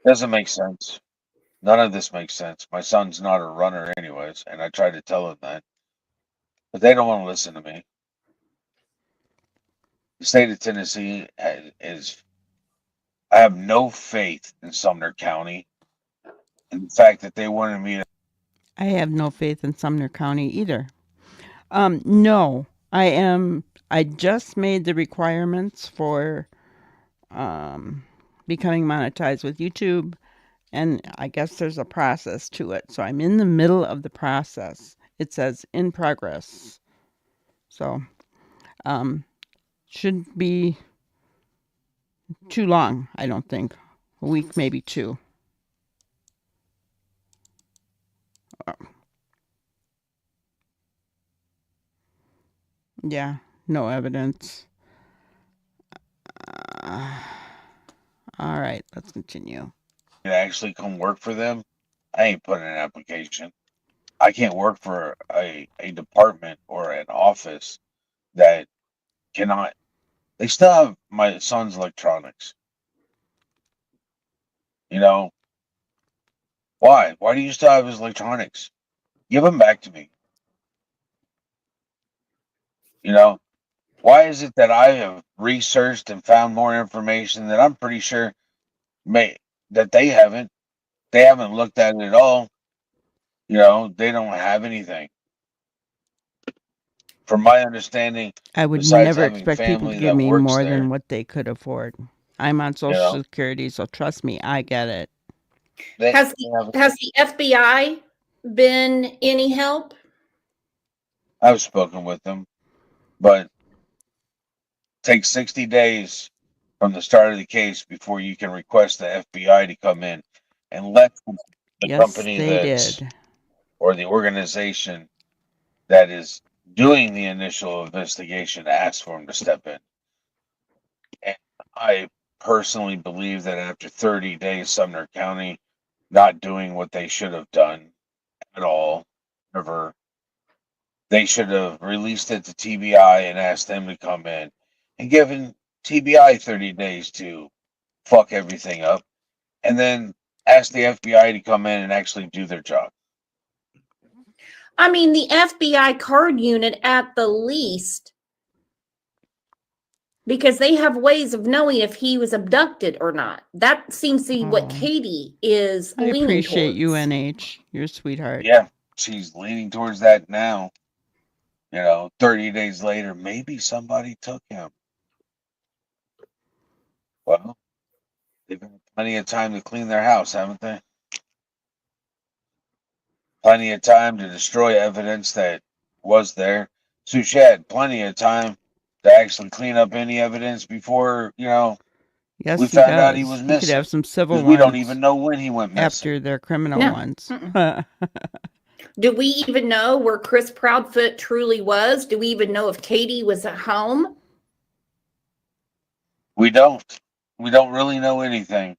[SPEAKER 3] Doesn't make sense. None of this makes sense. My son's not a runner anyways, and I tried to tell him that. But they don't want to listen to me. The state of Tennessee is... I have no faith in Sumner County. And the fact that they wanted me to...
[SPEAKER 1] I have no faith in Sumner County either. No, I just made the requirements for becoming monetized with YouTube, and I guess there's a process to it. So I'm in the middle of the process. It says in progress. So shouldn't be too long, I don't think. A week, maybe two. Yeah, no evidence. All right, let's continue.
[SPEAKER 3] Actually come work for them. I ain't putting an application. I can't work for a department or an office that cannot... They still have my son's electronics. Why? Why do you still have his electronics? Give them back to me. Why is it that I have researched and found more information that I'm pretty sure that they haven't? They haven't looked at it at all. They don't have anything. from my understanding,
[SPEAKER 1] I would
[SPEAKER 3] besides
[SPEAKER 1] never
[SPEAKER 3] having
[SPEAKER 1] expect people to
[SPEAKER 3] family
[SPEAKER 1] give
[SPEAKER 3] that
[SPEAKER 1] me
[SPEAKER 3] works
[SPEAKER 1] more than
[SPEAKER 3] there,
[SPEAKER 1] what they could afford. I'm on
[SPEAKER 3] you
[SPEAKER 1] Social
[SPEAKER 3] know,
[SPEAKER 1] Security, so trust me, I get it.
[SPEAKER 3] they
[SPEAKER 2] Has
[SPEAKER 3] have.
[SPEAKER 2] has the FBI been any help?
[SPEAKER 3] I've spoken with them, but takes 60 days from the start of the case before you can request the FBI to come in, unless the
[SPEAKER 1] Yes,
[SPEAKER 3] company
[SPEAKER 1] they
[SPEAKER 3] that's
[SPEAKER 1] did.
[SPEAKER 3] or the organization that is doing the initial investigation asks for them to step in. And I personally believe that after 30 days, Sumner County not doing what they should have done at all, ever, they should have released it to TBI and asked them to come in and given TBI 30 days to fuck everything up, and then ask the FBI to come in and actually do their job.
[SPEAKER 2] I mean, the FBI card unit at the least, because they have ways of knowing if he was abducted or not. That seems to be what
[SPEAKER 1] Oh,
[SPEAKER 2] Katie is
[SPEAKER 1] I
[SPEAKER 2] leaning
[SPEAKER 1] appreciate you,
[SPEAKER 2] towards.
[SPEAKER 1] NH. You're a sweetheart.
[SPEAKER 3] Yeah, she's leaning towards that now. 30 days later, maybe somebody took him. Well, they've had plenty of time to clean their house, haven't they? Plenty of time to destroy evidence that was there. So she had plenty of time to actually clean up any evidence before, we
[SPEAKER 1] Yes, he
[SPEAKER 3] found out he was
[SPEAKER 1] does. He could
[SPEAKER 3] missing.
[SPEAKER 1] have some civil
[SPEAKER 3] Because we don't even
[SPEAKER 1] ones
[SPEAKER 3] know when he went missing.
[SPEAKER 1] after their criminal
[SPEAKER 2] No.
[SPEAKER 1] ones.
[SPEAKER 2] Do we even know where Chris Proudfoot truly was? Do we even know if Katie was at home?
[SPEAKER 3] We don't. We don't really know anything.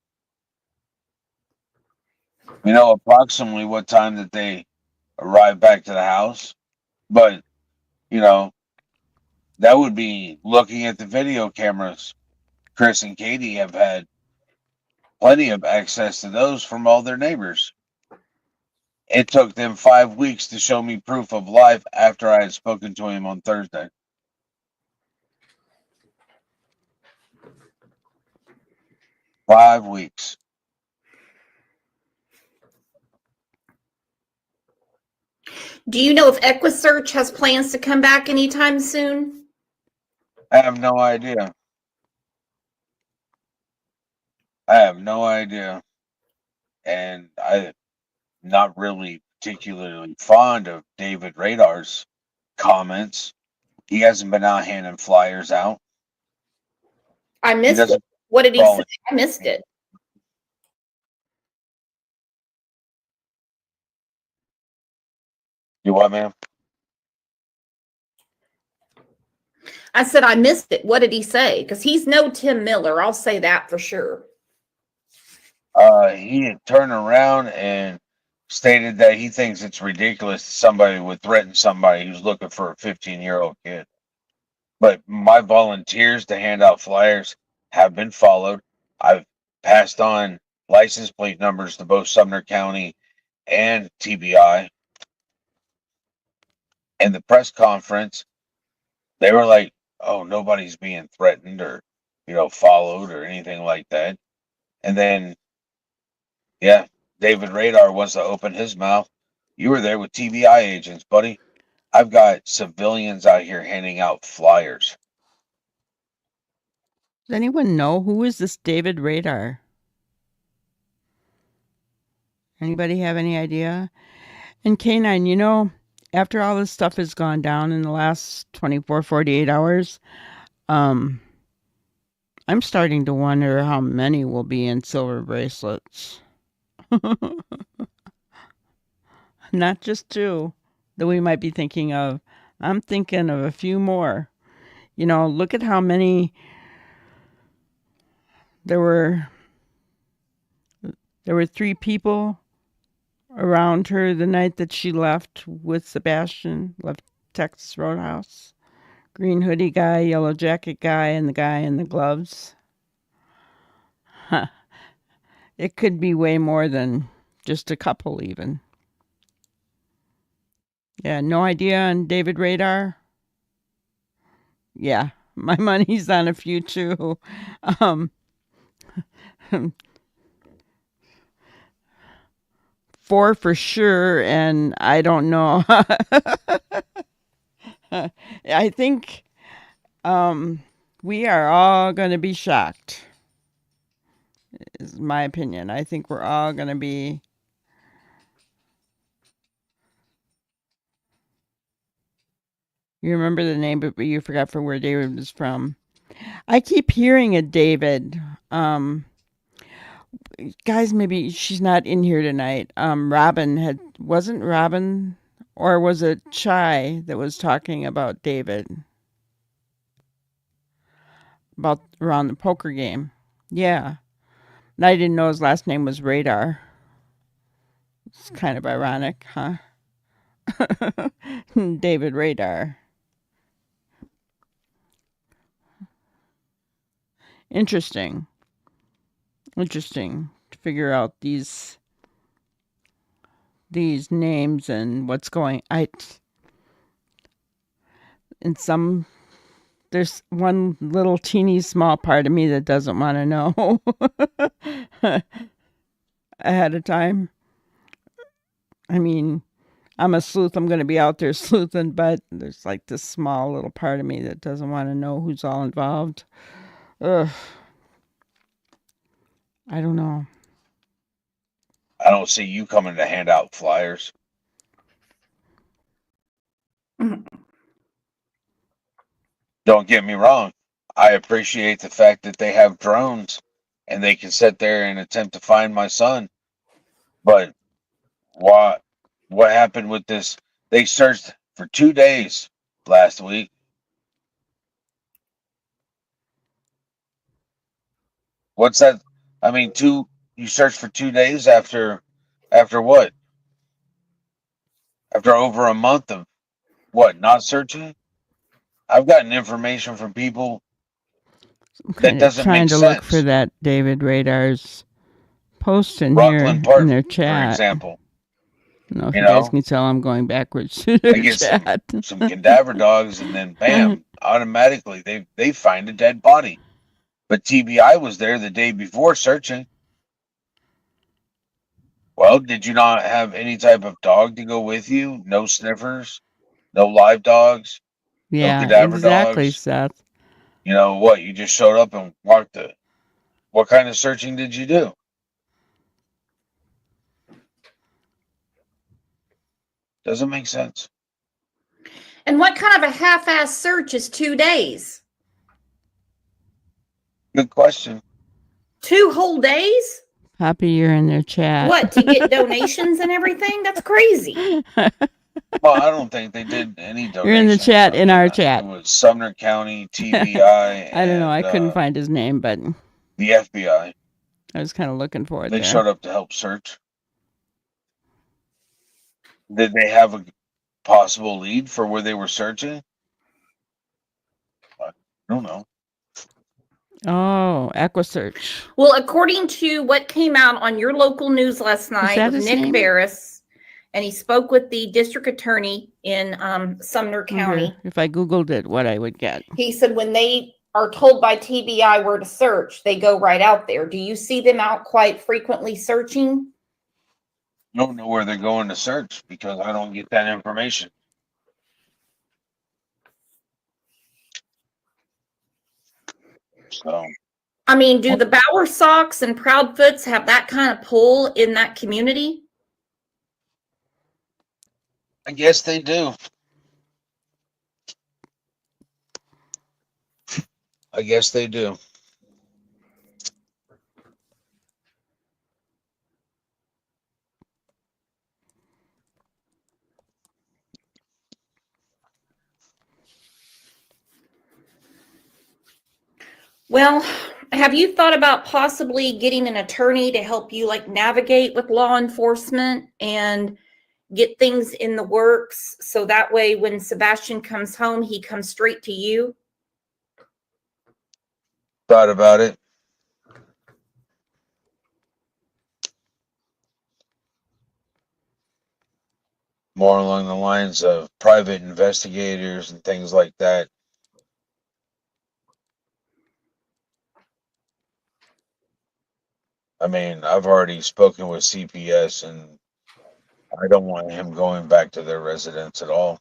[SPEAKER 3] We know approximately what time that they arrived back to the house, but that would be looking at the video cameras. Chris and Katie have had plenty of access to those from all their neighbors. It took them 5 weeks to show me proof of life after I had spoken to him on Thursday. Five weeks.
[SPEAKER 2] Do you know if EquiSearch has plans to come back anytime soon?
[SPEAKER 3] I have no idea. I have no idea. And I'm not really particularly fond of David Radar's comments. He hasn't been out handing flyers out.
[SPEAKER 2] I
[SPEAKER 3] He
[SPEAKER 2] missed it.
[SPEAKER 3] doesn't
[SPEAKER 2] What did he say?
[SPEAKER 3] volunteer.
[SPEAKER 2] I missed it.
[SPEAKER 3] You what, ma'am?
[SPEAKER 2] I said I missed it. What did he say? Because he's no Tim Miller. I'll say that for sure.
[SPEAKER 3] He had turned around and stated that he thinks it's ridiculous that somebody would threaten somebody who's looking for a 15-year-old kid. But my volunteers to hand out flyers have been followed. I've passed on license plate numbers to both Sumner County and TBI. In the press conference, they were like, "Oh, nobody's being threatened or, followed or anything like that." And then, yeah, David Radar wants to open his mouth. You were there with TBI agents, buddy. I've got civilians out here handing out flyers.
[SPEAKER 1] Does anyone know who is this David Radar? Anybody have any idea? And K9, after all this stuff has gone down in the last 24, 48 hours, I'm starting to wonder how many will be in silver bracelets. Not just two that we might be thinking of. I'm thinking of a few more. Look at how many there were. There were 3 people around her the night that she left with Sebastian, left Texas Roadhouse. Green hoodie guy, yellow jacket guy, and the guy in the gloves. Huh. It could be way more than just a couple even. Yeah, no idea on David Radar? Yeah, my money's on a few too. Um, 4 for sure, and I don't know. I think we are all going to be shocked, is my opinion. I think we're all going to be. You remember the name, but you forgot from where David was from. I keep hearing a David. Guys, maybe she's not in here tonight. Wasn't Robin, or was it Chai that was talking about David about around the poker game? Yeah, and I didn't know his last name was Radar. It's kind of ironic, huh? David Radar. Interesting. Interesting to figure out these names and what's going. In some There's one little teeny small part of me that doesn't want to know ahead of time. I mean, I'm a sleuth. I'm going to be out there sleuthing, but there's like this small little part of me that doesn't want to know who's all involved. Ugh. I don't know.
[SPEAKER 3] I don't see you coming to hand out flyers. Don't get me wrong. I appreciate the fact that they have drones and they can sit there and attempt to find my son. But what happened with this? They searched for 2 days last week. What's that? I mean, you searched for 2 days after what? After over a month of what? Not searching? I've gotten information from people
[SPEAKER 1] I'm
[SPEAKER 3] that
[SPEAKER 1] kind of
[SPEAKER 3] doesn't
[SPEAKER 1] trying
[SPEAKER 3] make
[SPEAKER 1] to look for
[SPEAKER 3] sense.
[SPEAKER 1] that David Radar's post in
[SPEAKER 3] Rockland
[SPEAKER 1] here in
[SPEAKER 3] Park,
[SPEAKER 1] their
[SPEAKER 3] for
[SPEAKER 1] chat.
[SPEAKER 3] example.
[SPEAKER 1] I don't know if
[SPEAKER 3] You
[SPEAKER 1] you guys
[SPEAKER 3] know,
[SPEAKER 1] can tell I'm going backwards to their
[SPEAKER 3] I get
[SPEAKER 1] chat.
[SPEAKER 3] some cadaver dogs, and then bam, automatically they find a dead body. But TBI was there the day before searching. Well, did you not have any type of dog to go with you? No sniffers, no live dogs, no
[SPEAKER 1] Yeah,
[SPEAKER 3] cadaver
[SPEAKER 1] exactly,
[SPEAKER 3] dogs.
[SPEAKER 1] Seth.
[SPEAKER 3] You know what? You just showed up and walked the. What kind of searching did you do? Doesn't make sense.
[SPEAKER 2] And what kind of a half-ass search is 2 days?
[SPEAKER 3] Good question.
[SPEAKER 2] 2 whole days?
[SPEAKER 1] Poppy, you're in their chat.
[SPEAKER 2] What, to get donations and everything? That's crazy.
[SPEAKER 3] Well, I don't think they did any donations.
[SPEAKER 1] You're in the chat, in our chat.
[SPEAKER 3] It was Sumner County, TBI,
[SPEAKER 1] I don't know. I
[SPEAKER 3] and
[SPEAKER 1] couldn't find his name, but
[SPEAKER 3] the FBI.
[SPEAKER 1] I was kind of looking for it
[SPEAKER 3] They
[SPEAKER 1] there.
[SPEAKER 3] showed up to help search. Did they have a possible lead for where they were searching? I don't know.
[SPEAKER 1] Oh, AquaSearch.
[SPEAKER 2] Well, according to what came out on your local news last night
[SPEAKER 1] that
[SPEAKER 2] with
[SPEAKER 1] his
[SPEAKER 2] Nick
[SPEAKER 1] name?
[SPEAKER 2] Barris, and he spoke with the district attorney in Sumner
[SPEAKER 1] I wonder
[SPEAKER 2] County.
[SPEAKER 1] if I Googled it, what I would get.
[SPEAKER 2] He said when they are told by TBI where to search, they go right out there. Do you see them out quite frequently searching?
[SPEAKER 3] I don't know where they're going to search because I don't get that information. So,
[SPEAKER 2] I mean, do the Bower Sox and Proudfoots have that kind of pull in that community?
[SPEAKER 3] I guess they do. I guess they do.
[SPEAKER 2] Well, have you thought about possibly getting an attorney to help you like navigate with law enforcement and get things in the works so that way when Sebastian comes home, he comes straight to you?
[SPEAKER 3] Thought about it. More along the lines of private investigators and things like that. I mean, I've already spoken with CPS and I don't want him going back to their residence at all.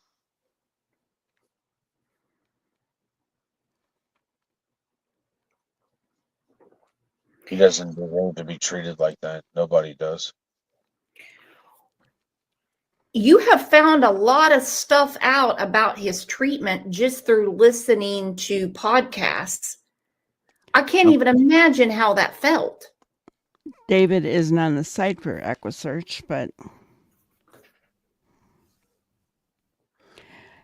[SPEAKER 3] He doesn't deserve to be treated like that. Nobody does.
[SPEAKER 2] You have found a lot of stuff out about his treatment just through listening to podcasts. I can't even imagine how that felt.
[SPEAKER 1] David isn't on the site for EquiSearch, but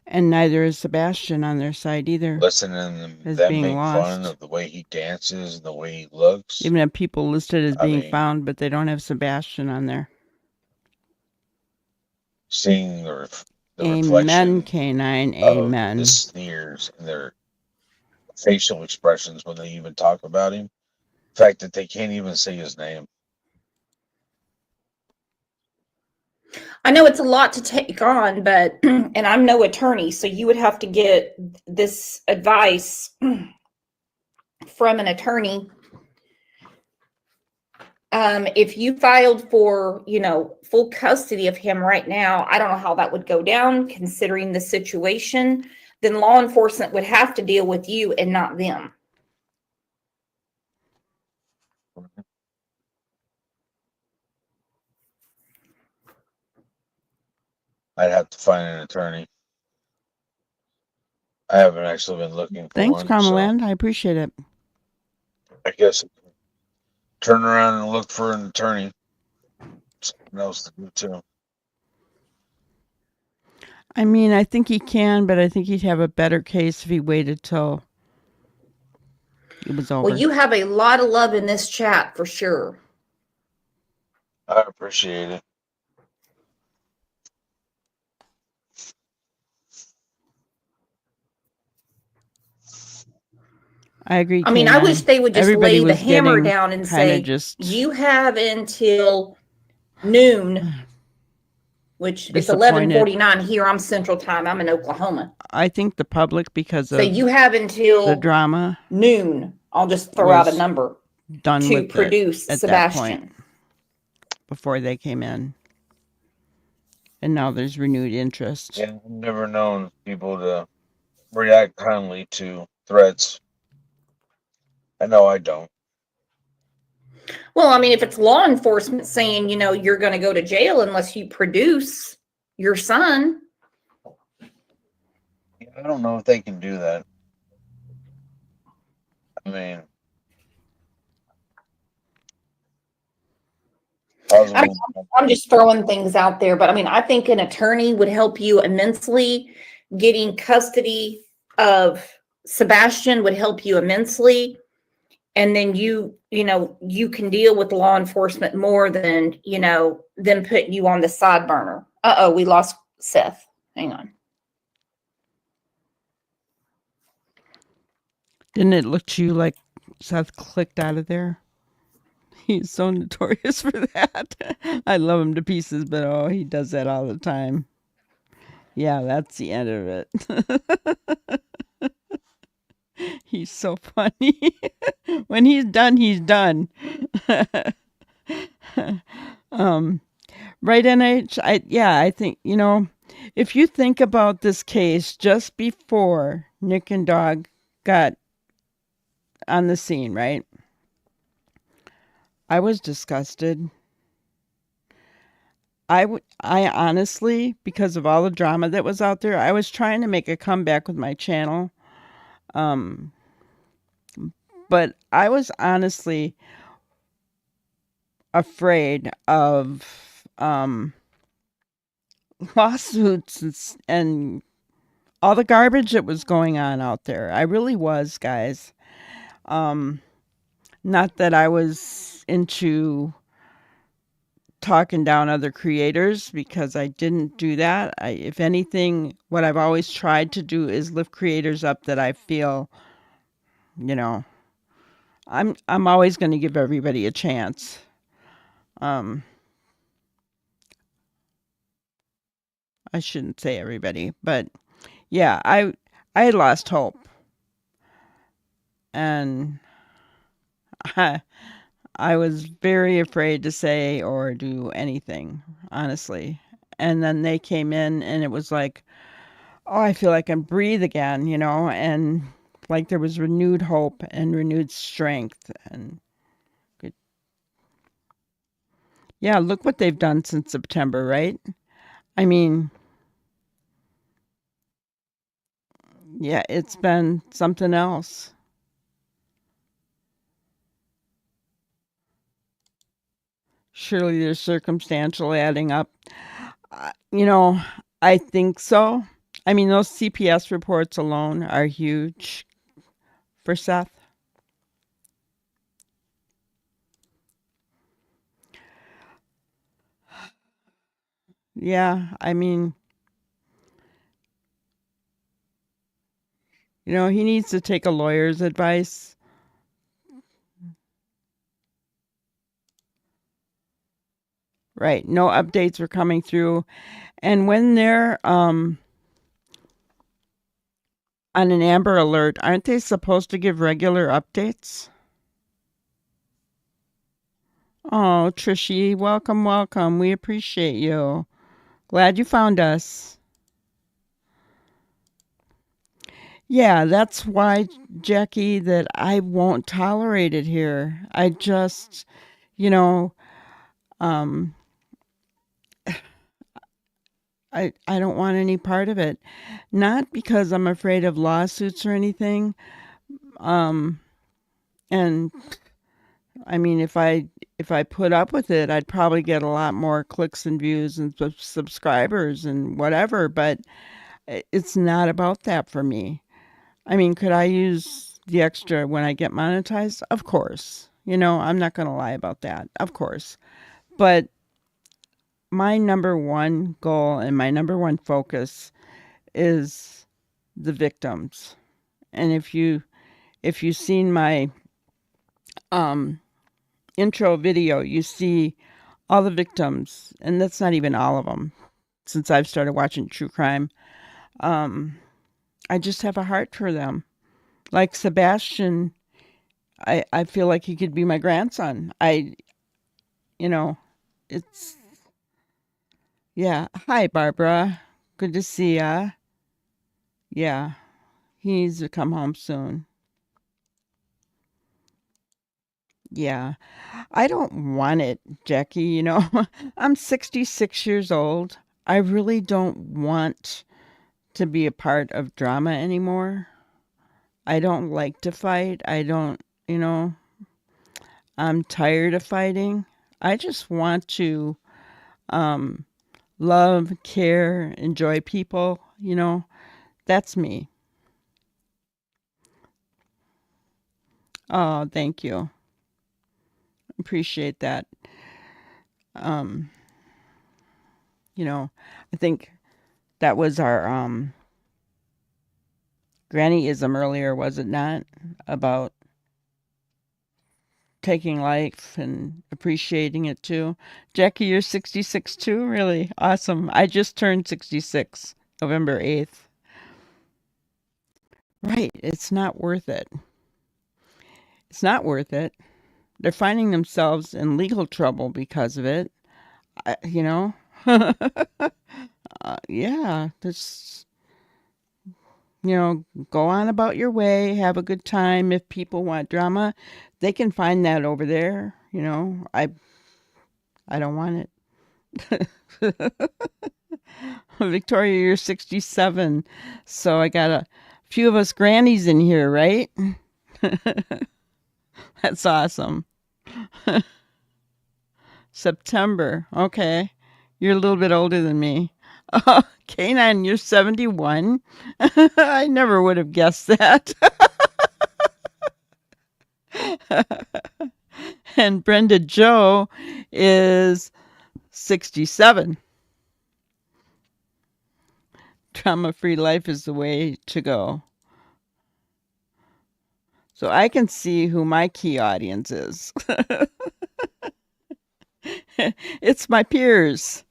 [SPEAKER 1] and neither is Sebastian on their site either.
[SPEAKER 3] Listening to
[SPEAKER 1] As
[SPEAKER 3] them
[SPEAKER 1] being
[SPEAKER 3] make fun
[SPEAKER 1] lost.
[SPEAKER 3] of the way he dances and the way he looks.
[SPEAKER 1] Even have people listed as
[SPEAKER 3] I
[SPEAKER 1] being
[SPEAKER 3] mean,
[SPEAKER 1] found, but they don't have Sebastian on there.
[SPEAKER 3] Seeing the
[SPEAKER 1] Amen,
[SPEAKER 3] reflection
[SPEAKER 1] Canine.
[SPEAKER 3] of
[SPEAKER 1] Amen.
[SPEAKER 3] the sneers and their facial expressions when they even talk about him. The fact that they can't even say his name.
[SPEAKER 2] I know it's a lot to take on, but, and I'm no attorney, so you would have to get this advice from an attorney. If you filed for, full custody of him right now, I don't know how that would go down considering the situation. Then law enforcement would have to deal with you and not them.
[SPEAKER 3] I'd have to find an attorney. I haven't actually been looking for
[SPEAKER 1] Thanks,
[SPEAKER 3] one.
[SPEAKER 1] Commonland.
[SPEAKER 3] So
[SPEAKER 1] I appreciate it.
[SPEAKER 3] I guess turn around and look for an attorney. Something else to do too.
[SPEAKER 1] I mean, I think he can, but I think he'd have a better case if he waited till it was over.
[SPEAKER 2] Well, you have a lot of love in this chat for sure.
[SPEAKER 3] I appreciate it.
[SPEAKER 1] I agree.
[SPEAKER 2] I mean, I wish they would just
[SPEAKER 1] Everybody
[SPEAKER 2] lay the
[SPEAKER 1] was
[SPEAKER 2] hammer
[SPEAKER 1] getting
[SPEAKER 2] down and
[SPEAKER 1] kinda
[SPEAKER 2] say,
[SPEAKER 1] just
[SPEAKER 2] you have until noon, which it's
[SPEAKER 1] disappointed.
[SPEAKER 2] 11:49 here. I'm Central Time. I'm in Oklahoma.
[SPEAKER 1] I think the public, because
[SPEAKER 2] So
[SPEAKER 1] of
[SPEAKER 2] you have
[SPEAKER 1] the
[SPEAKER 2] until
[SPEAKER 1] drama,
[SPEAKER 2] noon. I'll just throw out a
[SPEAKER 1] was
[SPEAKER 2] number
[SPEAKER 1] done
[SPEAKER 2] to
[SPEAKER 1] with it
[SPEAKER 2] produce
[SPEAKER 1] at that point
[SPEAKER 2] Sebastian.
[SPEAKER 1] before they came in. And now there's renewed interest.
[SPEAKER 3] Yeah, I've never known people to react kindly to threats. I know I don't.
[SPEAKER 2] Well, I mean, if it's law enforcement saying, you're going to go to jail unless you produce your son.
[SPEAKER 3] I don't know if they can do that. I mean,
[SPEAKER 2] I'm just throwing things out there, but I mean, I think an attorney would help you immensely. Getting custody of Sebastian would help you immensely. And then you can deal with law enforcement more than, them putting you on the side burner. Uh-oh, we lost Seth. Hang on.
[SPEAKER 1] Didn't it look to you like Seth clicked out of there? He's so notorious for that. I love him to pieces, but he does that all the time. Yeah, that's the end of it. He's so funny. When he's done, he's done. Right, NH? I think, if you think about this case just before Nick and Dog got on the scene, right? I was disgusted. I honestly, because of all the drama that was out there, I was trying to make a comeback with my channel. But I was honestly afraid of lawsuits and all the garbage that was going on out there. I really was, guys. Not that I was into talking down other creators, because I didn't do that. If anything, what I've always tried to do is lift creators up that I feel, I'm always going to give everybody a chance. I shouldn't say everybody, but yeah, I had lost hope. And I was very afraid to say or do anything, honestly. And then they came in and it was like, I feel like I can breathe again, and like there was renewed hope and renewed strength. And Yeah, look what they've done since September, right? I mean, yeah, it's been something else. Surely there's circumstantial adding up. You know, I think so. I mean, those CPS reports alone are huge for Seth. Yeah, I mean, he needs to take a lawyer's advice. Right. No updates were coming through. And when they're on an Amber Alert, aren't they supposed to give regular updates? Oh, Trishy, welcome, welcome. We appreciate you. Glad you found us. Yeah, that's why, Jackie, that I won't tolerate it here. I just, you know, um, I don't want any part of it. Not because I'm afraid of lawsuits or anything. Um, and I mean, if I put up with it, I'd probably get a lot more clicks and views and subscribers and whatever. But it's not about that for me. I mean, could I use the extra when I get monetized? Of course. I'm not going to lie about that. Of course. But my number one goal and my number one focus is the victims. And if you've seen my um intro video, you see all the victims, and that's not even all of them since I've started watching true crime. Um I just have a heart for them. Like Sebastian, I feel like he could be my grandson. You know, it's, yeah. Hi, Barbara. Good to see ya. Yeah, he needs to come home soon. Yeah, I don't want it, Jackie. I'm 66 years old. I really don't want to be a part of drama anymore. I don't like to fight. I'm tired of fighting. I just want to um, love, care, enjoy people. That's me. Oh, thank you. Appreciate that. Um, I think that was our grannyism earlier, was it not? About taking life and appreciating it too. Jackie, you're 66 too? Really? Awesome. I just turned 66, November 8th. Right. It's not worth it. It's not worth it. They're finding themselves in legal trouble because of it. I, you know? Yeah. This, go on about your way, have a good time. If people want drama, they can find that over there. I don't want it. Victoria, you're 67. So I got a few of us grannies in here, right? That's awesome. September. Okay. You're a little bit older than me. Oh, Kanan, you're 71. I never would have guessed that. And Brenda Joe is 67. Trauma-free life is the way to go. So I can see who my key audience is. It's my peers.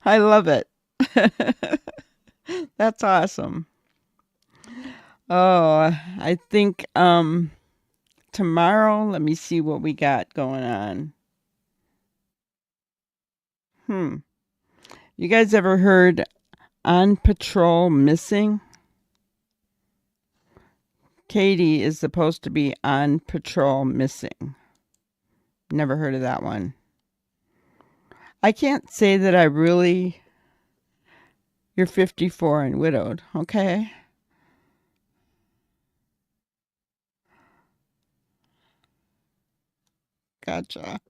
[SPEAKER 1] I love it. That's awesome. Oh, I think tomorrow, let me see what we got going on. You guys ever heard On Patrol Missing? Katie is supposed to be on patrol missing. Never heard of that one. I can't say that I really. You're 54 and widowed. Okay. Gotcha.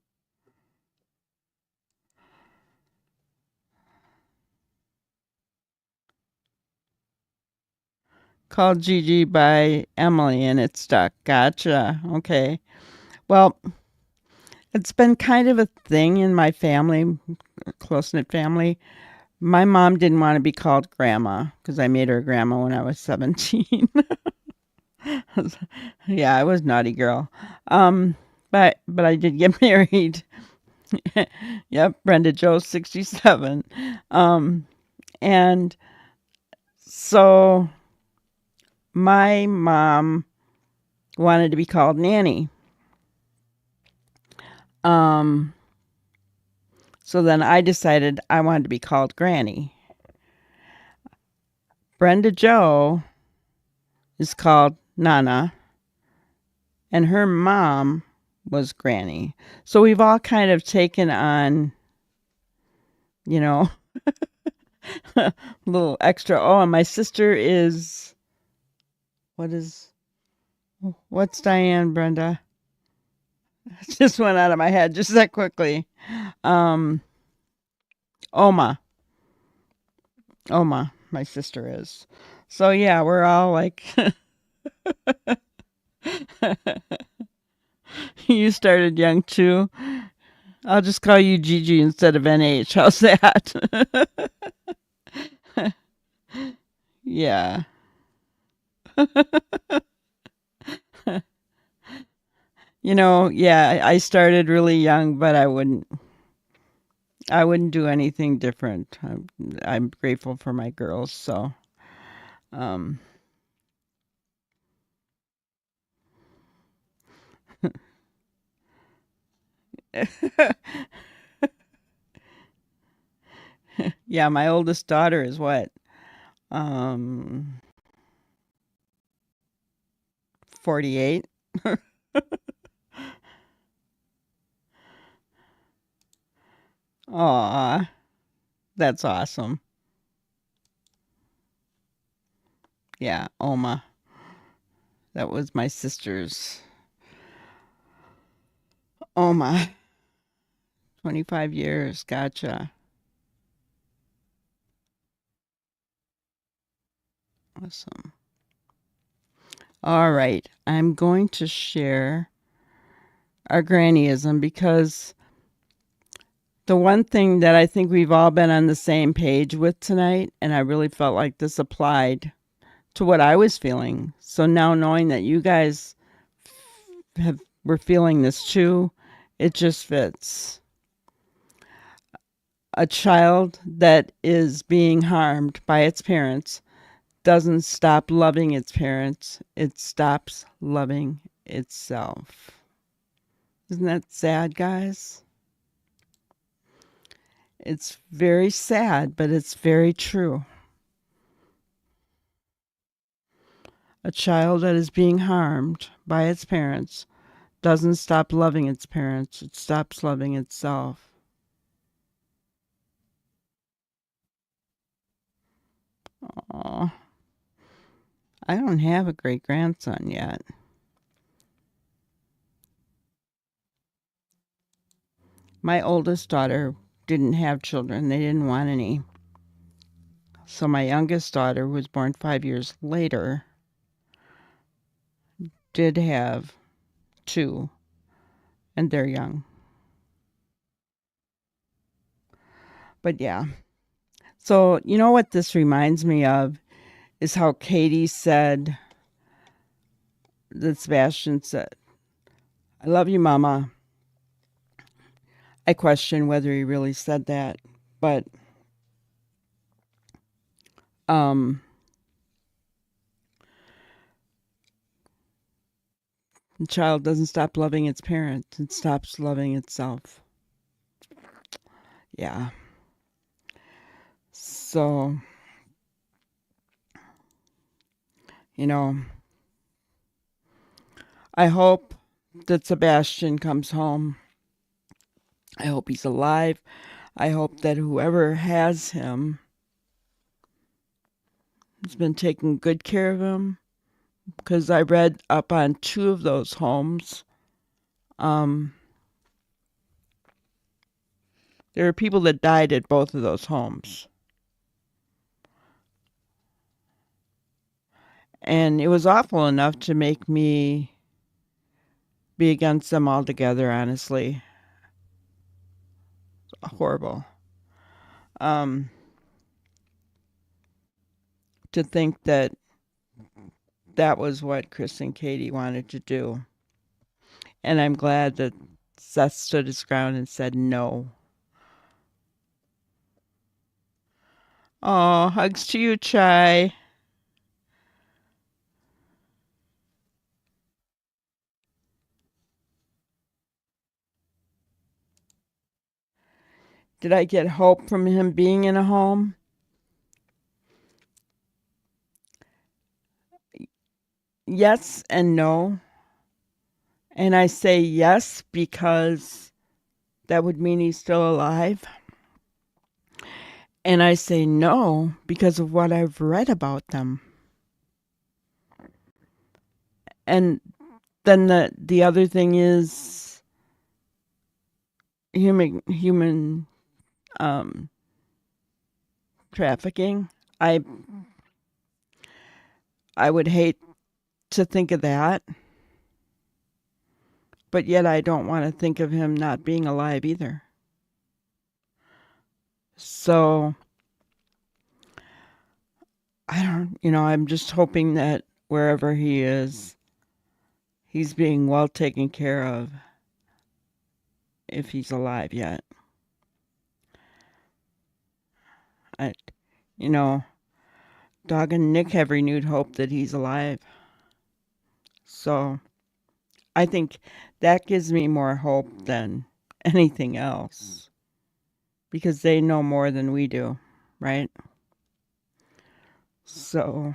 [SPEAKER 1] Called Gigi by Emily and it stuck. Gotcha. Okay. Well, it's been kind of a thing in my family, close knit family. My mom didn't want to be called grandma because I made her grandma when I was 17. Yeah, I was naughty girl. Um, but I did get married. Yep, Brenda Joe 67. And so my mom wanted to be called Nanny. Um, so then I decided I wanted to be called Granny. Brenda Joe is called Nana, and her mom was Granny. So we've all kind of taken on, you know, a little extra. Oh, and my sister is, what's Diane, Brenda? It just went out of my head just that quickly. Um, Oma. Oma, my sister is. So yeah, we're all like, you started young too. I'll just call you Gigi instead of NH. How's that? Yeah. Yeah, I started really young, but I wouldn't do anything different. I'm grateful for my girls, so um yeah, my oldest daughter is what? Um 48. Aw, that's awesome. Yeah, Oma. That was my sister's Oma. 25 years. Gotcha. Awesome. All right. I'm going to share our grannyism because the one thing that I think we've all been on the same page with tonight, and I really felt like this applied to what I was feeling. So now knowing that you guys were feeling this too, it just fits. A child that is being harmed by its parents doesn't stop loving its parents, it stops loving itself. Isn't that sad, guys? It's very sad, but it's very true. A child that is being harmed by its parents doesn't stop loving its parents, it stops loving itself. Aw, I don't have a great grandson yet. My oldest daughter didn't have children, they didn't want any. So my youngest daughter, who was born 5 years later, did have two, and they're young. But yeah. So, you know what this reminds me of is how Katie said, that Sebastian said, I love you, Mama. I question whether he really said that, but the child doesn't stop loving its parents, it stops loving itself. Yeah. So, I hope that Sebastian comes home I hope he's alive. I hope that whoever has him has been taking good care of him, because I read up on 2 of those homes. There are people that died at both of those homes. And it was awful enough to make me be against them altogether, honestly. Horrible. To think that that was what Chris and Katie wanted to do. And I'm glad that Seth stood his ground and said no. Oh, hugs to you, Chai. Did I get hope from him being in a home? Yes and no. And I say yes because that would mean he's still alive. And I say no because of what I've read about them. And then the other thing is human trafficking. I would hate to think of that, but yet I don't want to think of him not being alive either. So I'm just hoping that wherever he is, he's being well taken care of, if he's alive yet. Dog and Nick have renewed hope that he's alive. So I think that gives me more hope than anything else, because they know more than we do, right? So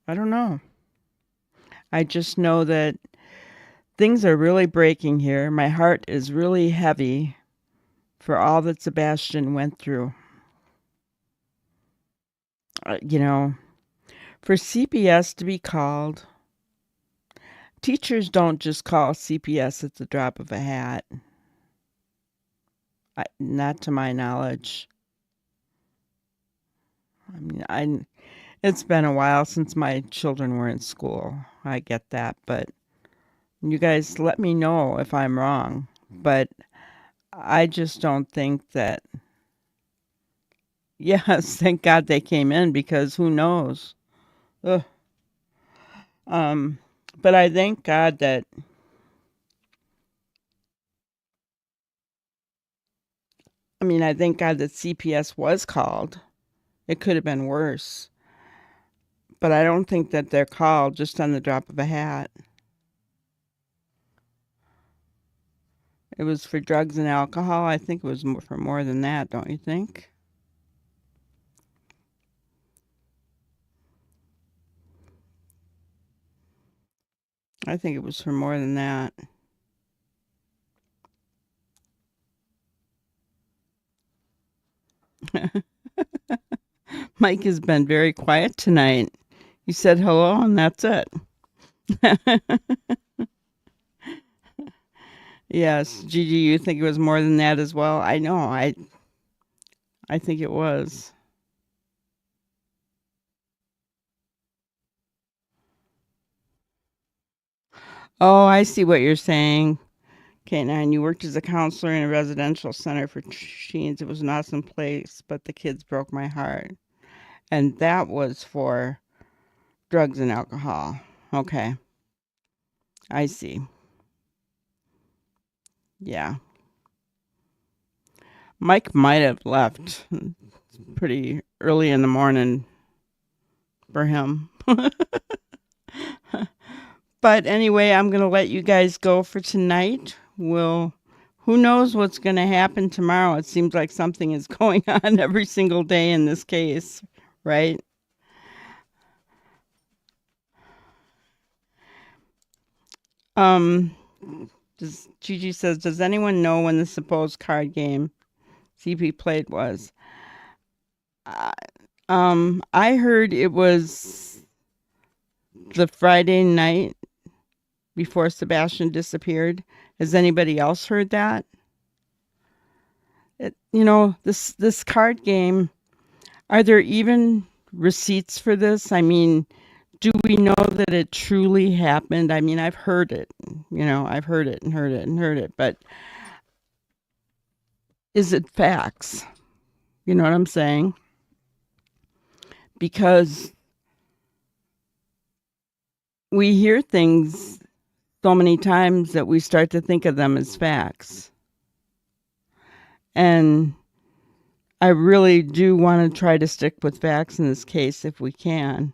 [SPEAKER 1] I don't know. I just know that things are really breaking here. My heart is really heavy for all that Sebastian went through. For CPS to be called, teachers don't just call CPS at the drop of a hat. Not to my knowledge. I mean, it's been a while since my children were in school. I get that, but you guys let me know if I'm wrong. But I just don't think that. Yes, thank God they came in, because who knows? Ugh. But I thank God that. I thank God that CPS was called. It could have been worse. But I don't think that they're called just on the drop of a hat. It was for drugs and alcohol. I think it was for more than that, don't you think? I think it was for more than that. Mike has been very quiet tonight. He said hello and that's it. Yes, Gigi, you think it was more than that as well? I know. I think it was. Oh, I see what you're saying. K9, you worked as a counselor in a residential center for teens. It was an awesome place, but the kids broke my heart. And that was for drugs and alcohol. Okay. I see. Yeah. Mike might have left pretty early in the morning for him. But anyway, I'm going to let you guys go for tonight. Who knows what's going to happen tomorrow? It seems like something is going on every single day in this case, right? Um, Gigi says, does anyone know when the supposed card game CP played was? I heard it was the Friday night before Sebastian disappeared. Has anybody else heard that? This card game, are there even receipts for this? I mean, do we know that it truly happened? I mean, I've heard it, I've heard it and heard it and heard it, but is it facts? You know what I'm saying? Because we hear things so many times that we start to think of them as facts. And I really do want to try to stick with facts in this case if we can.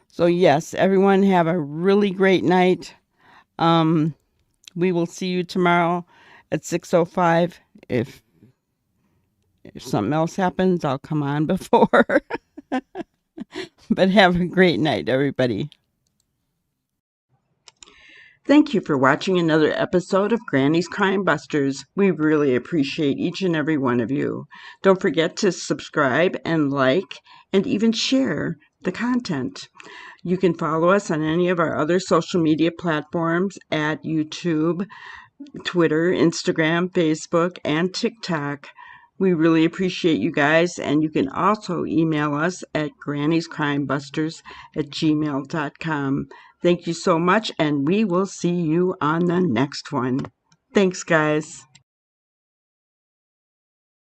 [SPEAKER 1] So yes, everyone have a really great night. We will see you tomorrow at 6:05. If something else happens, I'll come on before. But have a great night, everybody. Thank you for watching another episode of Granny's Crime Busters. We really appreciate each and every one of you. Don't forget to subscribe and like and even share the content. You can follow us on any of our other social media platforms at YouTube, Twitter, Instagram, Facebook, and TikTok. We really appreciate you guys, and you can also email us at granniescrimebusters@gmail.com. Thank you so much, and we will see you on the next one. Thanks, guys.